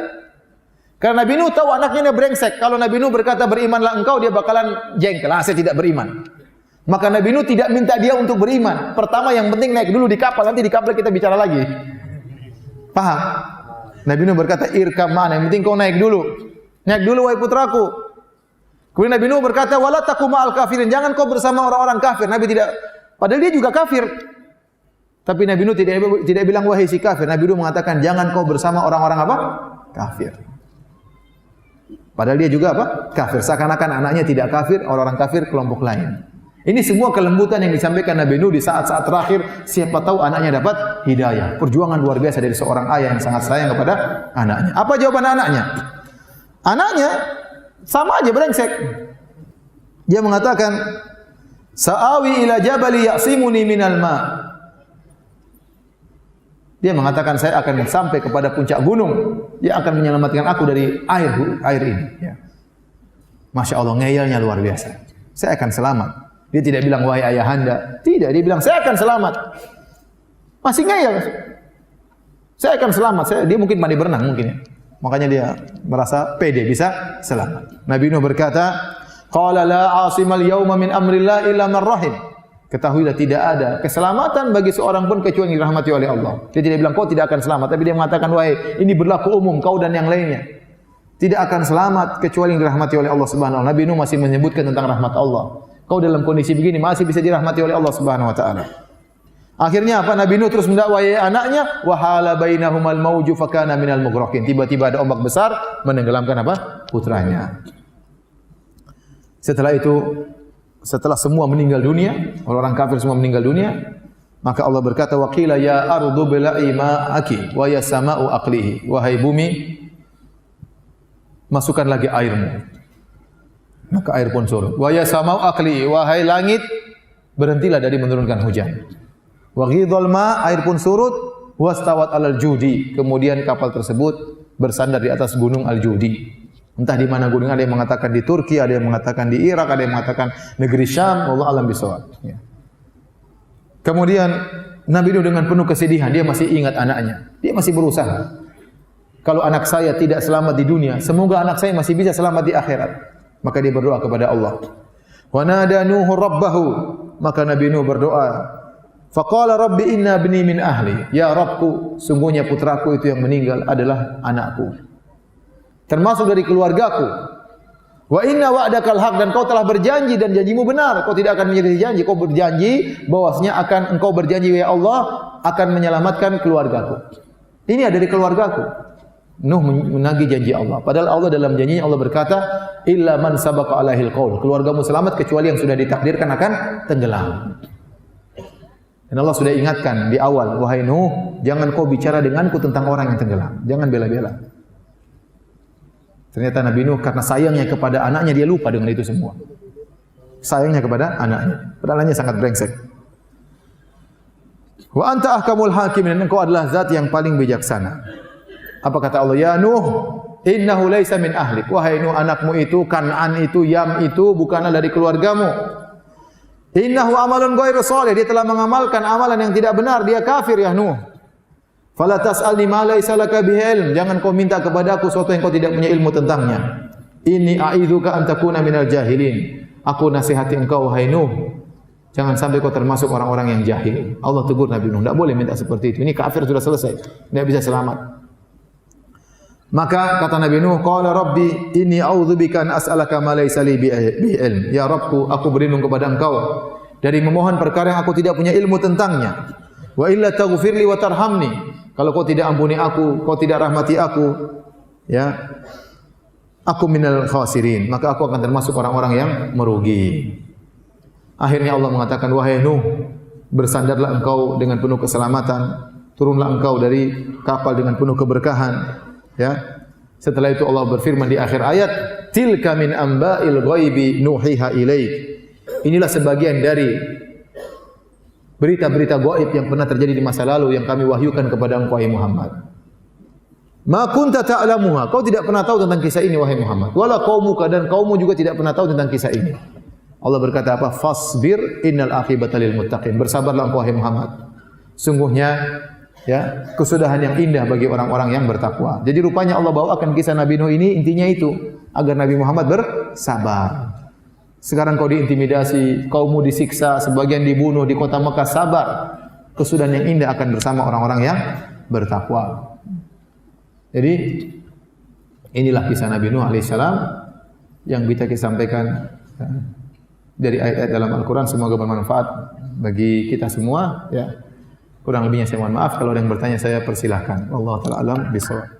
Karena Nabi Nuh tahu anaknya brengsek. Kalau Nabi Nuh berkata, berimanlah engkau, dia bakalan jengkel, saya tidak beriman. Maka Nabi Nuh tidak minta dia untuk beriman. Pertama yang penting naik dulu di kapal, nanti di kapal kita bicara lagi. Paham? Nabi Nuh berkata, irkam ma'ana, yang penting kau naik dulu. Naik dulu wahai putraku. Kemudian Nabi Nuh berkata, wala taku ma'al kafirin, jangan kau bersama orang-orang kafir. Nabi tidak, padahal dia juga kafir. Tapi Nabi Nuh tidak bilang wahai si kafir. Nabi Nuh mengatakan jangan kau bersama orang-orang apa? Kafir. Padahal dia juga apa? Kafir. Seakan-akan anaknya tidak kafir, orang-orang kafir kelompok lain. Ini semua kelembutan yang disampaikan Nabi Nuh di saat-saat terakhir. Siapa tahu anaknya dapat hidayah. Perjuangan luar biasa dari seorang ayah yang sangat sayang kepada anaknya. Apa jawaban anaknya? Anaknya sama aja brengsek. Dia mengatakan, sa'awi ila jabali ya'simuni minal ma'. Dia mengatakan saya akan sampai kepada puncak gunung yang akan menyelamatkan aku dari air ini. Ya. Masya Allah, ngeyelnya luar biasa. Saya akan selamat. Dia tidak bilang wahai ayahanda. Tidak, dia bilang saya akan selamat. Masih ngeyel. Saya akan selamat. Dia mungkin pandai berenang mungkin ya. Makanya dia merasa pede bisa selamat. Nabi Nuh berkata, qala la 'asimal yawma min amrillah illa man rahim. Ketahuilah tidak ada keselamatan bagi seorang pun kecuali dirahmati oleh Allah. Dia tidak bilang kau tidak akan selamat, tapi dia mengatakan wahai ini berlaku umum kau dan yang lainnya. Tidak akan selamat kecuali dirahmati oleh Allah Subhanahu wa taala. Nabi Nuh masih menyebutkan tentang rahmat Allah. Kau dalam kondisi begini masih bisa dirahmati oleh Allah Subhanahu wa taala. Akhirnya apa? Nabi Nuh terus mendakwai anaknya, wa hala bainahumal mauju fakana minal mughraqin. Tiba-tiba ada ombak besar menenggelamkan apa? Putranya. Setelah itu, setelah semua meninggal dunia, orang kafir semua meninggal dunia, maka Allah berkata, wa qila ya ardu bila'i ma'aki wa ya sama'u aqlihi. Wahai bumi, masukkan lagi airmu. Maka air pun surut. Wa ya sama'u aqlihi. Wahai langit, berhentilah dari menurunkan hujan. Wa ghidhal ma', air pun surut. Wastawat alal judi. Kemudian kapal tersebut bersandar di atas gunung Al-Judi. Entah di mana gunung, ada yang mengatakan di Turki, ada yang mengatakan di Irak, ada yang mengatakan negeri Syam, wallahu alam bisawab. Ya. Kemudian Nabi Nuh dengan penuh kesedihan, dia masih ingat anaknya. Dia masih berusaha. Kalau anak saya tidak selamat di dunia, semoga anak saya masih bisa selamat di akhirat. Maka dia berdoa kepada Allah. Wa nada Nuhu rabbahu, maka Nabi Nuh berdoa. Faqala rabbi inna ibni min ahli. Ya Rabbku, sungguhnya putraku itu yang meninggal adalah anakku. Termasuk dari keluargaku. Wa inna wa'dakal haq, dan kau telah berjanji dan janjimu benar. Kau tidak akan menyelisih janji. Kau berjanji bahwasanya engkau berjanji ya Allah akan menyelamatkan keluargaku. Ini ada dari keluargaku. Nuh menagih janji Allah. Padahal Allah dalam janjinya Allah berkata, illa man sabaqa alaihil qaul. Keluargamu selamat kecuali yang sudah ditakdirkan akan tenggelam. Dan Allah sudah ingatkan di awal, wahai Nuh, jangan kau bicara denganku tentang orang yang tenggelam. Jangan bela-bela. Ternyata Nabi Nuh karena sayangnya kepada anaknya, dia lupa dengan itu semua. Sayangnya kepada anaknya. Padahal anaknya sangat brengsek. Wa anta ahkamul hakimin, dan engkau adalah zat yang paling bijaksana. Apa kata Allah? Ya Nuh, innahu laisa min ahlik. Wahai Nuh, anakmu itu, Kan'an itu, Yam itu bukanlah dari keluargamu. Innahu amalun ghairu shalih. Dia telah mengamalkan amalan yang tidak benar. Dia kafir ya Nuh. Fala tas'alni ma laysa laka bihi ilm. Jangan kau minta kepadaku sesuatu yang kau tidak punya ilmu tentangnya. Inni a'idzuka an takuna minal jahilin. Aku nasihati engkau wahai Nuh, jangan sampai kau termasuk orang-orang yang jahil. Allah tegur Nabi Nuh, tidak boleh minta seperti itu. Ini kafir sudah selesai, tidak bisa selamat. Maka kata Nabi Nuh, qala rabbi inni a'udzubika an as'alaka ma laysa li bihi ilm. Ya Rabbku, aku berlindung kepada engkau dari memohon perkara yang aku tidak punya ilmu tentangnya. Wa illa taghfirli wa tarhamni. Kalau kau tidak ampuni aku, kau tidak rahmati aku, ya, aku minal khasirin, maka aku akan termasuk orang-orang yang merugi. Akhirnya Allah mengatakan, wahai Nuh, bersandarlah engkau dengan penuh keselamatan, turunlah engkau dari kapal dengan penuh keberkahan. Ya. Setelah itu Allah berfirman di akhir ayat, tilka min amba'il ghaibi nuhiha ilaik. Inilah sebagian dari berita-berita gaib yang pernah terjadi di masa lalu yang kami wahyukan kepada engkau wahai Muhammad. Ma kunta ta'lamuha, kau tidak pernah tahu tentang kisah ini wahai Muhammad. Wala qaumuka, dan kaummu juga tidak pernah tahu tentang kisah ini. Allah berkata apa? Fasbir innal aqibata lil muttaqin. Bersabarlah engkau wahai Muhammad. Sungguhnya ya, kesudahan yang indah bagi orang-orang yang bertakwa. Jadi rupanya Allah bawakan kisah Nabi Nuh ini intinya itu agar Nabi Muhammad bersabar. Sekarang kau diintimidasi, kaummu disiksa, sebagian dibunuh di kota Mekah, sabar. Kesudahan yang indah akan bersama orang-orang yang bertakwa. Jadi inilah kisah Nabi Nuh alaihissalam yang bisa kita sampaikan dari ayat-ayat dalam Al-Quran. Semoga bermanfaat bagi kita semua. Ya. Kurang lebihnya saya mohon maaf. Kalau ada yang bertanya saya persilahkan. Wallahu ta'ala alam bisawab.